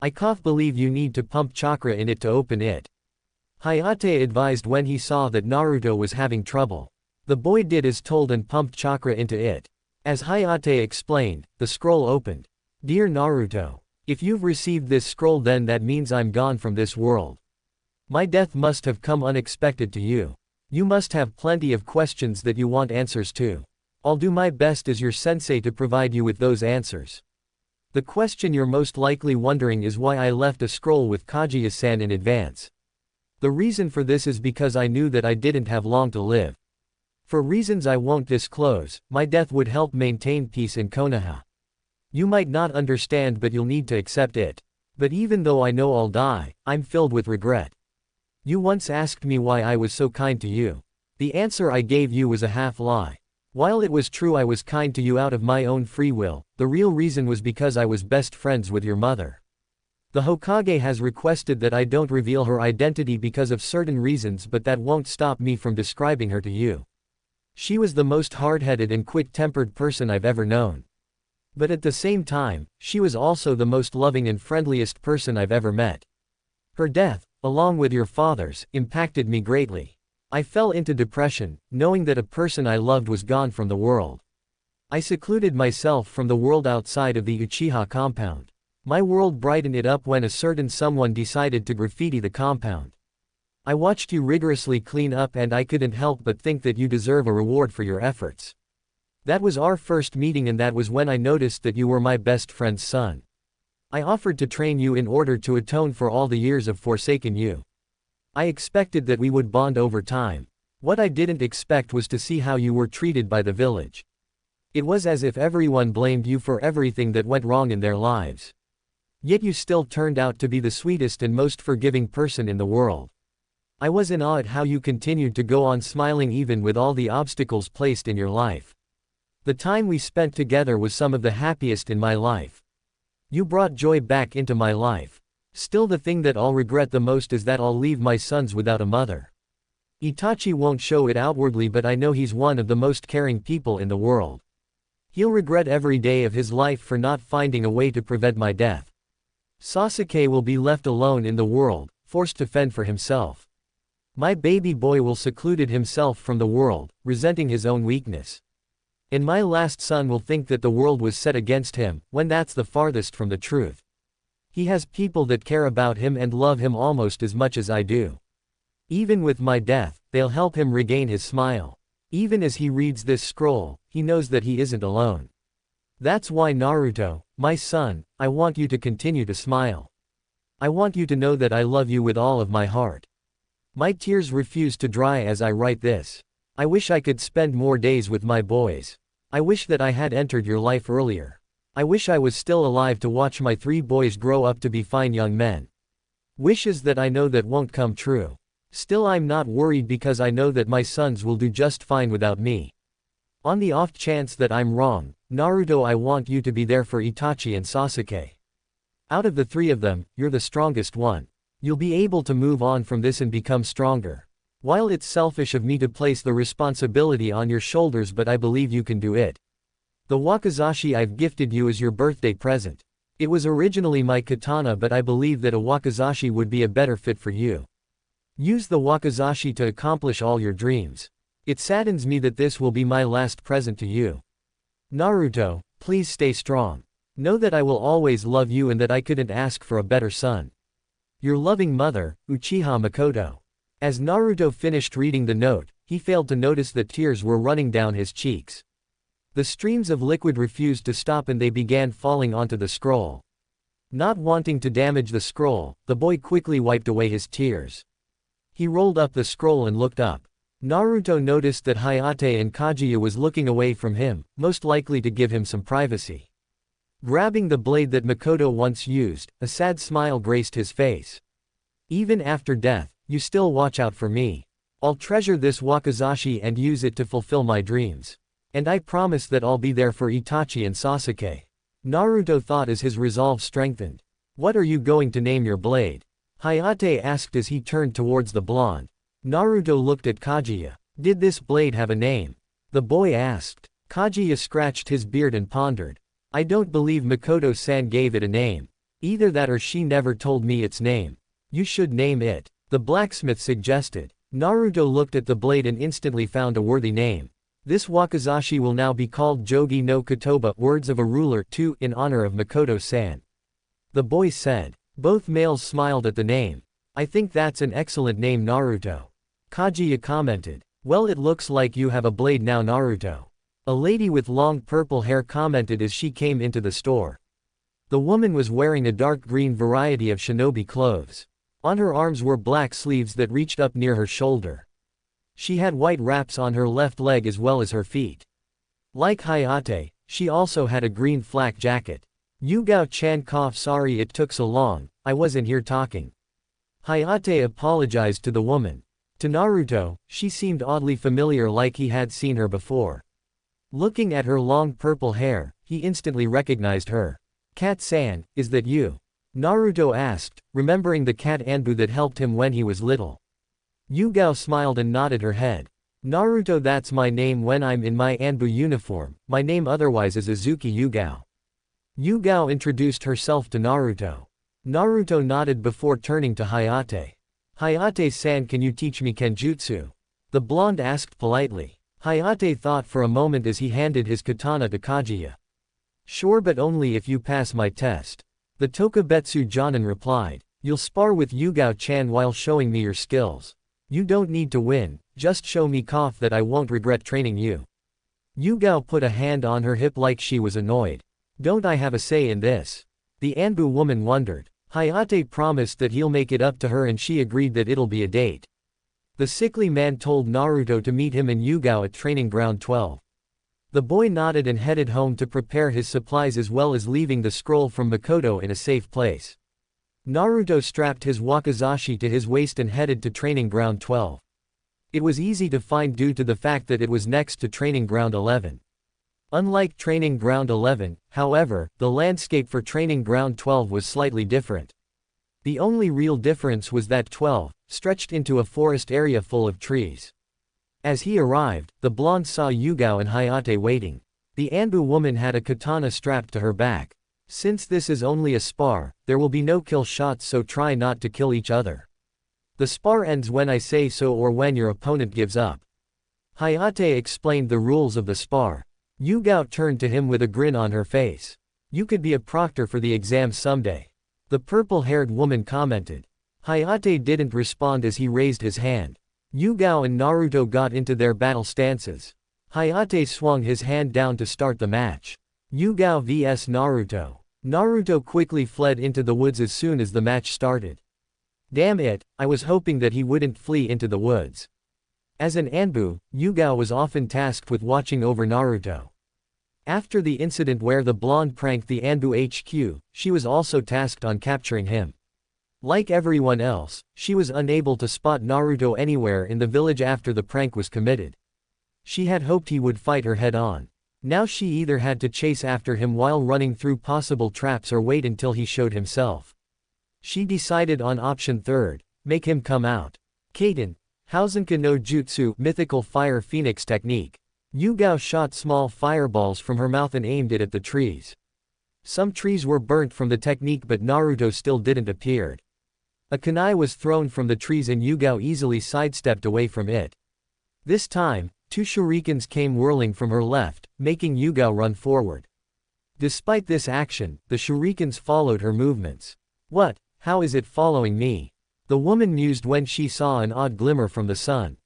"I believe you need to pump chakra in it to open it," Hayate advised when he saw that Naruto was having trouble. The boy did as told and pumped chakra into it. As Hayate explained, the scroll opened. "Dear Naruto, if you've received this scroll then that means I'm gone from this world. My death must have come unexpected to you. You must have plenty of questions that you want answers to. I'll do my best as your sensei to provide you with those answers. The question you're most likely wondering is why I left a scroll with Kaguya-san in advance. The reason for this is because I knew that I didn't have long to live. For reasons I won't disclose, my death would help maintain peace in Konoha. You might not understand, but you'll need to accept it. But even though I know I'll die, I'm filled with regret. You once asked me why I was so kind to you. The answer I gave you was a half lie. While it was true I was kind to you out of my own free will, the real reason was because I was best friends with your mother. The Hokage has requested that I don't reveal her identity because of certain reasons, but that won't stop me from describing her to you. She was the most hard-headed and quick-tempered person I've ever known. But at the same time, she was also the most loving and friendliest person I've ever met. Her death, along with your father's, impacted me greatly. I fell into depression, knowing that a person I loved was gone from the world. I secluded myself from the world outside of the Uchiha compound. My world brightened it up when a certain someone decided to graffiti the compound. I watched you rigorously clean up and I couldn't help but think that you deserve a reward for your efforts. That was our first meeting and that was when I noticed that you were my best friend's son. I offered to train you in order to atone for all the years of forsaken you. I expected that we would bond over time. What I didn't expect was to see how you were treated by the village. It was as if everyone blamed you for everything that went wrong in their lives. Yet you still turned out to be the sweetest and most forgiving person in the world. I was in awe at how you continued to go on smiling even with all the obstacles placed in your life. The time we spent together was some of the happiest in my life. You brought joy back into my life. Still, the thing that I'll regret the most is that I'll leave my sons without a mother. Itachi won't show it outwardly, but I know he's one of the most caring people in the world. He'll regret every day of his life for not finding a way to prevent my death. Sasuke will be left alone in the world, forced to fend for himself. My baby boy will secluded himself from the world, resenting his own weakness. And my last son will think that the world was set against him, when that's the farthest from the truth. He has people that care about him and love him almost as much as I do. Even with my death, they'll help him regain his smile. Even as he reads this scroll, he knows that he isn't alone. That's why, Naruto, my son, I want you to continue to smile. I want you to know that I love you with all of my heart. My tears refuse to dry as I write this. I wish I could spend more days with my boys. I wish that I had entered your life earlier. I wish I was still alive to watch my 3 boys grow up to be fine young men. Wishes that I know that won't come true. Still, I'm not worried because I know that my sons will do just fine without me. On the off chance that I'm wrong, Naruto, I want you to be there for Itachi and Sasuke. Out of the 3 of them, you're the strongest one. You'll be able to move on from this and become stronger. While it's selfish of me to place the responsibility on your shoulders, but I believe you can do it. The wakizashi I've gifted you as your birthday present. It was originally my katana, but I believe that a wakizashi would be a better fit for you. Use the wakizashi to accomplish all your dreams. It saddens me that this will be my last present to you. Naruto, please stay strong. Know that I will always love you and that I couldn't ask for a better son. Your loving mother, Uchiha Makoto. As Naruto finished reading the note, he failed to notice that tears were running down his cheeks. The streams of liquid refused to stop and they began falling onto the scroll. Not wanting to damage the scroll, the boy quickly wiped away his tears. He rolled up the scroll and looked up. Naruto noticed that Hayate and Kaguya was looking away from him, most likely to give him some privacy. Grabbing the blade that Makoto once used, a sad smile graced his face. Even after death, you still watch out for me. I'll treasure this wakizashi and use it to fulfill my dreams. And I promise that I'll be there for Itachi and Sasuke. Naruto thought as his resolve strengthened. What are you going to name your blade? Hayate asked as he turned towards the blonde. Naruto looked at Kaguya. Did this blade have a name? The boy asked. Kaguya scratched his beard and pondered. I don't believe Makoto-san gave it a name. Either that or she never told me its name. You should name it, the blacksmith suggested. Naruto looked at the blade and instantly found a worthy name. This wakizashi will now be called Jogi no Kotoba, words of a ruler, too, in honor of Makoto-san. The boy said. Both males smiled at the name. I think that's an excellent name, Naruto. Kaguya commented. Well, it looks like you have a blade now, Naruto. A lady with long purple hair commented as she came into the store. The woman was wearing a dark green variety of shinobi clothes. On her arms were black sleeves that reached up near her shoulder. She had white wraps on her left leg as well as her feet. Like Hayate, she also had a green flak jacket. Yugao-chan coughed. Sorry it took so long, I wasn't here talking. Hayate apologized to the woman. To Naruto, she seemed oddly familiar, like he had seen her before. Looking at her long purple hair, he instantly recognized her. Cat-san, is that you? Naruto asked, remembering the cat Anbu that helped him when he was little. Yugao smiled and nodded her head. Naruto, that's my name when I'm in my Anbu uniform, my name otherwise is Azuki Yugao. Yugao introduced herself to Naruto. Naruto nodded before turning to Hayate. Hayate-san, can you teach me kenjutsu? The blonde asked politely. Hayate thought for a moment as he handed his katana to Kaguya. Sure, but only if you pass my test. The Tokubetsu Jonin replied. You'll spar with Yugao-chan while showing me your skills. You don't need to win, just show me that I won't regret training you. Yugao put a hand on her hip like she was annoyed. Don't I have a say in this? The Anbu woman wondered. Hayate promised that he'll make it up to her and she agreed that it'll be a date. The sickly man told Naruto to meet him and Yugao at Training Ground 12. The boy nodded and headed home to prepare his supplies as well as leaving the scroll from Makoto in a safe place. Naruto strapped his wakizashi to his waist and headed to Training Ground 12. It was easy to find due to the fact that it was next to Training Ground 11. Unlike Training Ground 11, however, the landscape for Training Ground 12 was slightly different. The only real difference was that 12 stretched into a forest area full of trees. As he arrived, the blonde saw Yugao and Hayate waiting. The Anbu woman had a katana strapped to her back. Since this is only a spar, there will be no kill shots, so try not to kill each other. The spar ends when I say so or when your opponent gives up. Hayate explained the rules of the spar. Yugao turned to him with a grin on her face. You could be a proctor for the exam someday. The purple-haired woman commented. Hayate didn't respond as he raised his hand. Yugao and Naruto got into their battle stances. Hayate swung his hand down to start the match. Yugao vs Naruto. Naruto quickly fled into the woods as soon as the match started. Damn it, I was hoping that he wouldn't flee into the woods. As an Anbu, Yugao was often tasked with watching over Naruto. After the incident where the blonde pranked the Anbu HQ, she was also tasked on capturing him. Like everyone else, she was unable to spot Naruto anywhere in the village after the prank was committed. She had hoped he would fight her head-on. Now she either had to chase after him while running through possible traps or wait until he showed himself. She decided on option third, make him come out. Kaiten, Hausenka no Jutsu, mythical fire phoenix technique. Yugao shot small fireballs from her mouth and aimed it at the trees. Some trees were burnt from the technique, but Naruto still didn't appear. A kunai was thrown from the trees and Yugao easily sidestepped away from it. This time, two shurikens came whirling from her left, making Yugao run forward. Despite this action, the shurikens followed her movements. What? How is it following me? The woman mused when she saw an odd glimmer from the sun.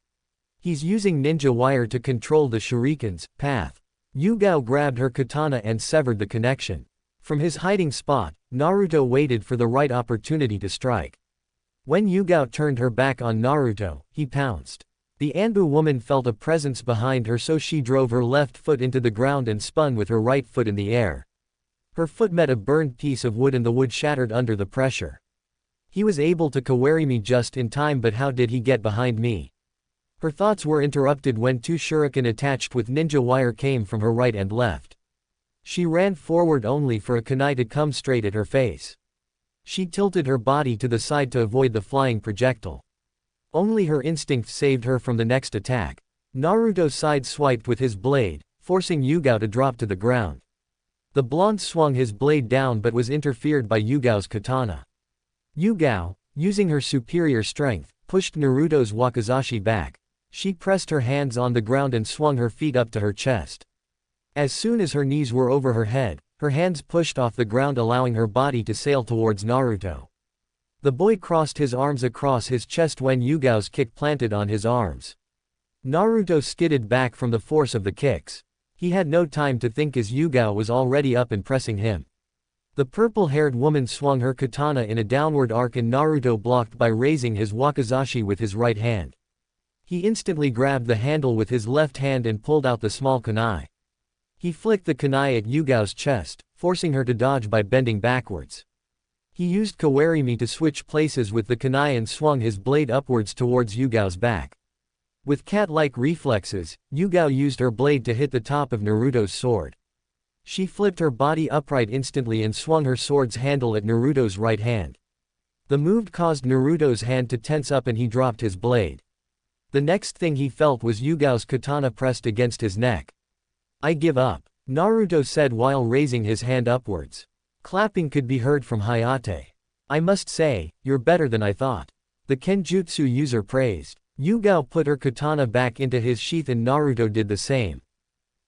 He's using ninja wire to control the shuriken's path. Yugao grabbed her katana and severed the connection. From his hiding spot, Naruto waited for the right opportunity to strike. When Yugao turned her back on Naruto, he pounced. The Anbu woman felt a presence behind her, so she drove her left foot into the ground and spun with her right foot in the air. Her foot met a burned piece of wood and the wood shattered under the pressure. He was able to kawari me just in time, but how did he get behind me? Her thoughts were interrupted when two shuriken attached with ninja wire came from her right and left. She ran forward only for a kunai to come straight at her face. She tilted her body to the side to avoid the flying projectile. Only her instinct saved her from the next attack. Naruto side-swiped with his blade, forcing Yugao to drop to the ground. The blonde swung his blade down but was interfered by Yugao's katana. Yugao, using her superior strength, pushed Naruto's wakizashi back. She pressed her hands on the ground and swung her feet up to her chest. As soon as her knees were over her head, her hands pushed off the ground, allowing her body to sail towards Naruto. The boy crossed his arms across his chest when Yugao's kick planted on his arms. Naruto skidded back from the force of the kicks. He had no time to think as Yugao was already up and pressing him. The purple-haired woman swung her katana in a downward arc and Naruto blocked by raising his wakizashi with his right hand. He instantly grabbed the handle with his left hand and pulled out the small kunai. He flicked the kunai at Yugao's chest, forcing her to dodge by bending backwards. He used Kawarimi to switch places with the kunai and swung his blade upwards towards Yugao's back. With cat-like reflexes, Yugao used her blade to hit the top of Naruto's sword. She flipped her body upright instantly and swung her sword's handle at Naruto's right hand. The move caused Naruto's hand to tense up and he dropped his blade. The next thing he felt was Yugao's katana pressed against his neck. "I give up," Naruto said while raising his hand upwards. Clapping could be heard from Hayate. "I must say, you're better than I thought," the Kenjutsu user praised. Yugao put her katana back into his sheath and Naruto did the same.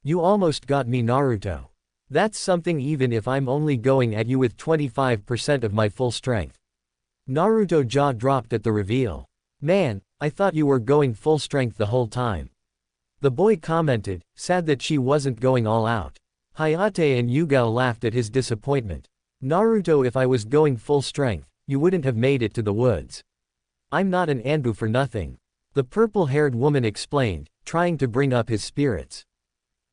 "You almost got me, Naruto. That's something even if I'm only going at you with 25% of my full strength." Naruto's jaw dropped at the reveal. "Man, I thought you were going full strength the whole time." The boy commented, sad that she wasn't going all out. Hayate and Yugao laughed at his disappointment. "Naruto, if I was going full strength, you wouldn't have made it to the woods. I'm not an Anbu for nothing," the purple-haired woman explained, trying to bring up his spirits.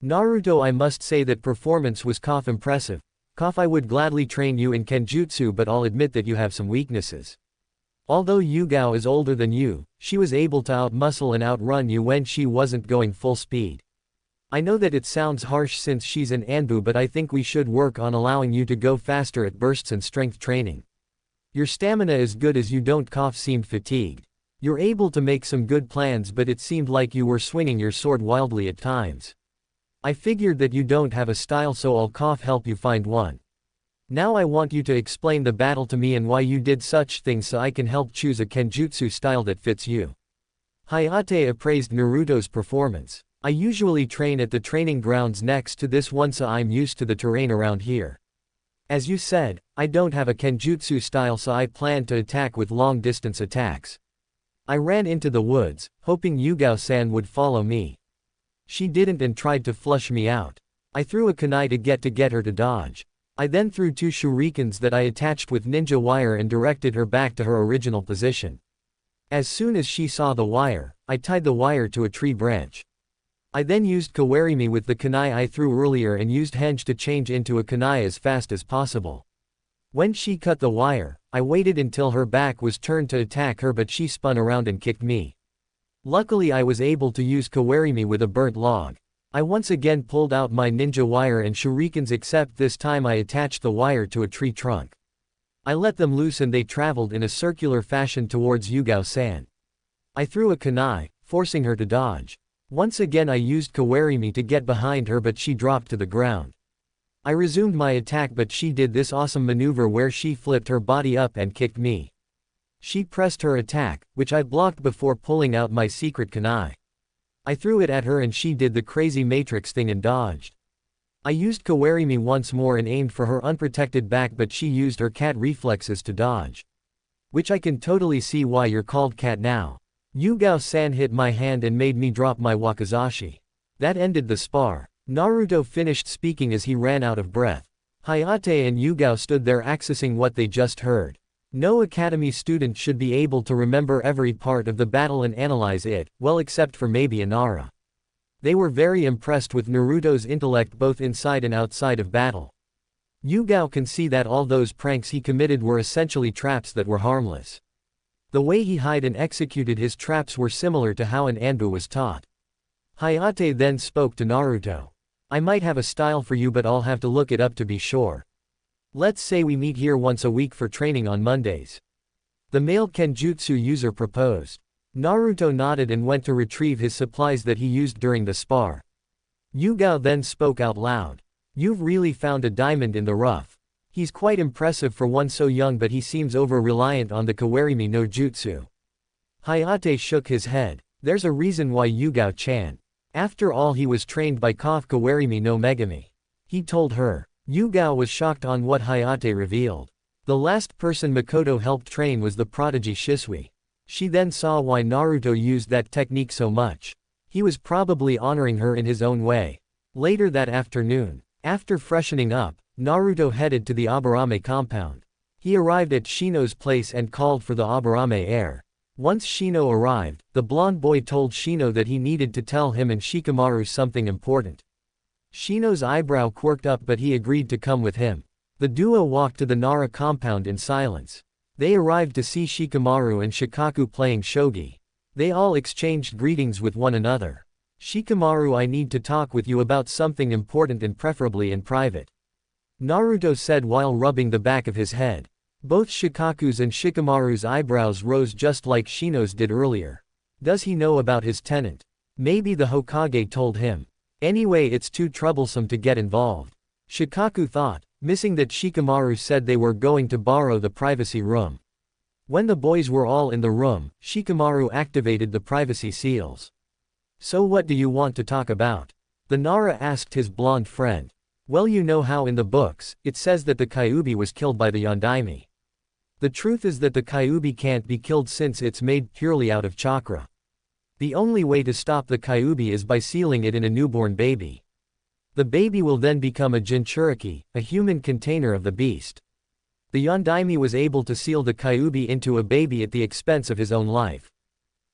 "Naruto, I must say that performance was impressive. I would gladly train you in Kenjutsu, but I'll admit that you have some weaknesses. Although Yugao is older than you, she was able to outmuscle and outrun you when she wasn't going full speed. I know that it sounds harsh since she's an Anbu, but I think we should work on allowing you to go faster at bursts and strength training. Your stamina is good as you don't seemed fatigued. You're able to make some good plans, but it seemed like you were swinging your sword wildly at times. I figured that you don't have a style, so I'll help you find one. Now I want you to explain the battle to me and why you did such things so I can help choose a Kenjutsu style that fits you." Hayate appraised Naruto's performance. "I usually train at the training grounds next to this one, so I'm used to the terrain around here. As you said, I don't have a Kenjutsu style, so I plan to attack with long-distance attacks. I ran into the woods, hoping Yugao-san would follow me. She didn't and tried to flush me out. I threw a kunai to get her to dodge. I then threw 2 shurikens that I attached with ninja wire and directed her back to her original position. As soon as she saw the wire, I tied the wire to a tree branch. I then used Kawarimi with the kunai I threw earlier and used henge to change into a kunai as fast as possible. When she cut the wire, I waited until her back was turned to attack her, but she spun around and kicked me. Luckily I was able to use Kawarimi with a burnt log. I once again pulled out my ninja wire and shurikens, except this time I attached the wire to a tree trunk. I let them loose and they traveled in a circular fashion towards Yugao-san. I threw a kunai, forcing her to dodge. Once again I used Kawarimi to get behind her, but she dropped to the ground. I resumed my attack, but she did this awesome maneuver where she flipped her body up and kicked me. She pressed her attack, which I blocked before pulling out my secret kunai. I threw it at her and she did the crazy matrix thing and dodged. I used Kawarimi once more and aimed for her unprotected back, but she used her cat reflexes to dodge. Which I can totally see why you're called cat now. Yugao-san hit my hand and made me drop my wakizashi. That ended the spar. Naruto finished speaking as he ran out of breath. Hayate and Yugao stood there accessing what they just heard. No academy student should be able to remember every part of the battle and analyze it, well, except for maybe Inara. They were very impressed with Naruto's intellect both inside and outside of battle. Yugao can see that all those pranks he committed were essentially traps that were harmless. The way he hid and executed his traps were similar to how an Anbu was taught. Hayate then spoke to Naruto. I might have a style for you, but I'll have to look it up to be sure. Let's say we meet here once a week for training on Mondays. The male Kenjutsu user proposed. Naruto nodded and went to retrieve his supplies that he used during the spar. Yugao then spoke out loud. You've really found a diamond in the rough. He's quite impressive for one so young, but he seems over-reliant on the Kawarimi no Jutsu. Hayate shook his head. There's a reason why Yugao-chan. After all, he was trained by Kawarimi no Megami. He told her. Yugao was shocked on what Hayate revealed. The last person Makoto helped train was the prodigy Shisui. She then saw why Naruto used that technique so much. He was probably honoring her in his own way. Later that afternoon, after freshening up, Naruto headed to the Aburame compound. He arrived at Shino's place and called for the Aburame heir. Once Shino arrived, the blonde boy told Shino that he needed to tell him and Shikamaru something important. Shino's eyebrow quirked up but he agreed to come with him. The duo walked to the Nara compound in silence. They arrived to see Shikamaru and Shikaku playing shogi. They all exchanged greetings with one another. "Shikamaru, I need to talk with you about something important and preferably in private," Naruto said while rubbing the back of his head. Both Shikaku's and Shikamaru's eyebrows rose just like Shino's did earlier. Does he know about his tenant? Maybe the Hokage told him. Anyway, it's too troublesome to get involved, Shikaku thought, missing that Shikamaru said they were going to borrow the privacy room. When the boys were all in the room, Shikamaru activated the privacy seals. "So what do you want to talk about?" the Nara asked his blonde friend. "Well, you know how in the books, it says that the Kyuubi was killed by the Yondaime. The truth is that the Kyuubi can't be killed since it's made purely out of chakra. The only way to stop the Kyuubi is by sealing it in a newborn baby. The baby will then become a Jinchuriki, a human container of the beast. The Yondaime was able to seal the Kyuubi into a baby at the expense of his own life."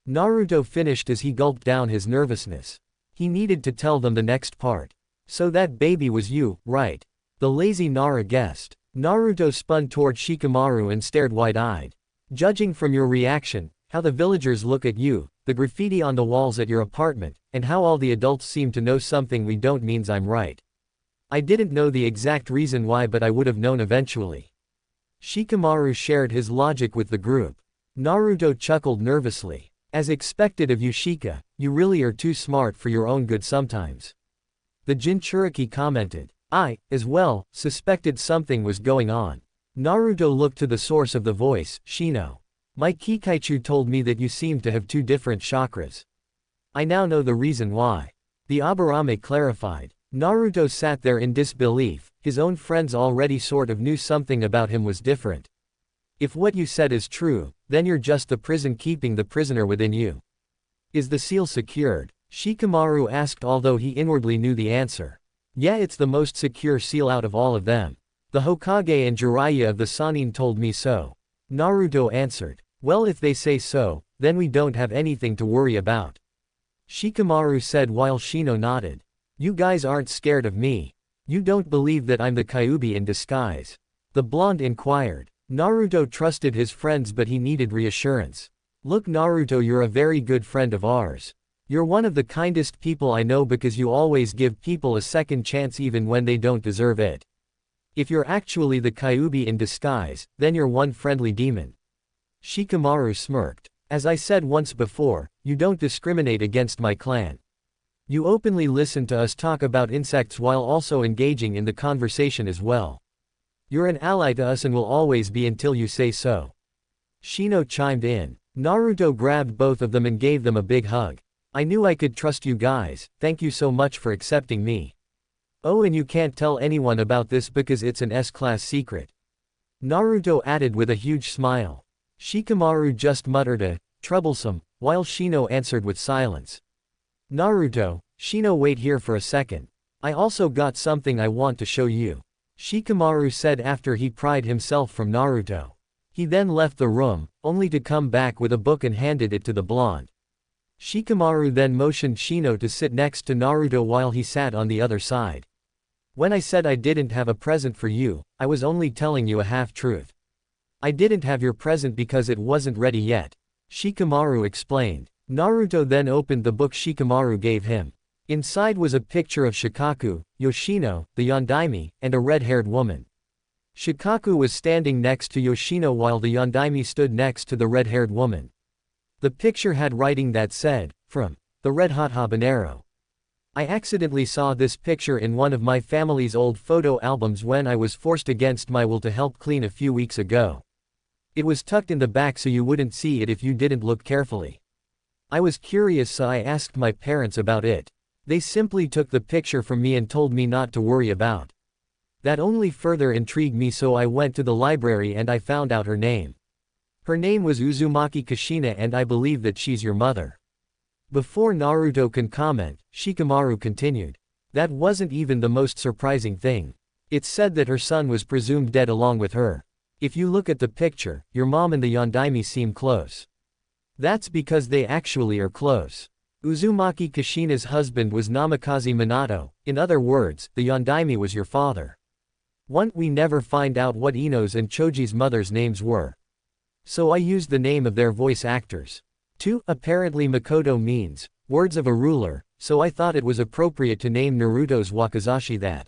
Naruto finished as he gulped down his nervousness. He needed to tell them the next part. "So that baby was you, right?" the lazy Nara guessed. Naruto spun toward Shikamaru and stared wide-eyed. "Judging from your reaction, how the villagers look at you, the graffiti on the walls at your apartment, and how all the adults seem to know something we don't means I'm right. I didn't know the exact reason why, but I would have known eventually." Shikamaru shared his logic with the group. Naruto chuckled nervously. "As expected of you, Shika, you really are too smart for your own good sometimes." The Jinchuriki commented. "I, as well, suspected something was going on." Naruto looked to the source of the voice, Shino. "My Kikaichu told me that you seem to have two different chakras. I now know the reason why," the Aburame clarified. Naruto sat there in disbelief. His own friends already sort of knew something about him was different. "If what you said is true, then you're just the prison keeping the prisoner within you. Is the seal secured?" Shikamaru asked, although he inwardly knew the answer. "Yeah, it's the most secure seal out of all of them. The Hokage and Jiraiya of the Sannin told me so," Naruto answered. "Well, if they say so, then we don't have anything to worry about," Shikamaru said while Shino nodded. "You guys aren't scared of me? You don't believe that I'm the Kyuubi in disguise?" the blonde inquired. Naruto trusted his friends, but he needed reassurance. "Look, Naruto, you're a very good friend of ours. You're one of the kindest people I know because you always give people a second chance even when they don't deserve it. If you're actually the Kyuubi in disguise, then you're one friendly demon." Shikamaru smirked. "As I said once before, you don't discriminate against my clan. You openly listen to us talk about insects while also engaging in the conversation as well. You're an ally to us and will always be until you say so." Shino chimed in. Naruto grabbed both of them and gave them a big hug. "I knew I could trust you guys, thank you so much for accepting me. Oh, and you can't tell anyone about this because it's an S-class secret," Naruto added with a huge smile. Shikamaru just muttered a troublesome, while Shino answered with silence. "Naruto, Shino, wait here for a second. I also got something I want to show you," Shikamaru said after he pried himself from Naruto. He then left the room, only to come back with a book and handed it to the blonde. Shikamaru then motioned Shino to sit next to Naruto while he sat on the other side. "When I said I didn't have a present for you, I was only telling you a half-truth. I didn't have your present because it wasn't ready yet," Shikamaru explained. Naruto then opened the book Shikamaru gave him. Inside was a picture of Shikaku, Yoshino, the Yondaime, and a red-haired woman. Shikaku was standing next to Yoshino while the Yondaime stood next to the red-haired woman. The picture had writing that said, "From the Red Hot Habanero." I accidentally saw this picture in one of my family's old photo albums when I was forced against my will to help clean a few weeks ago. It was tucked in the back so you wouldn't see it if you didn't look carefully. I was curious, so I asked my parents about it. They simply took the picture from me and told me not to worry about. That only further intrigued me, so I went to the library and I found out her name. Her name was Uzumaki Kushina, and I believe that she's your mother." Before Naruto can comment, Shikamaru continued. "That wasn't even the most surprising thing. It's said that her son was presumed dead along with her. If you look at the picture, your mom and the Yondaime seem close." That's because they actually are close. Uzumaki Kushina's husband was Namikaze Minato, in other words, the Yondaime was your father. 1. We never find out what Ino's and Choji's mother's names were. So I used the name of their voice actors. 2. Apparently Makoto means, words of a ruler, so I thought it was appropriate to name Naruto's wakizashi that.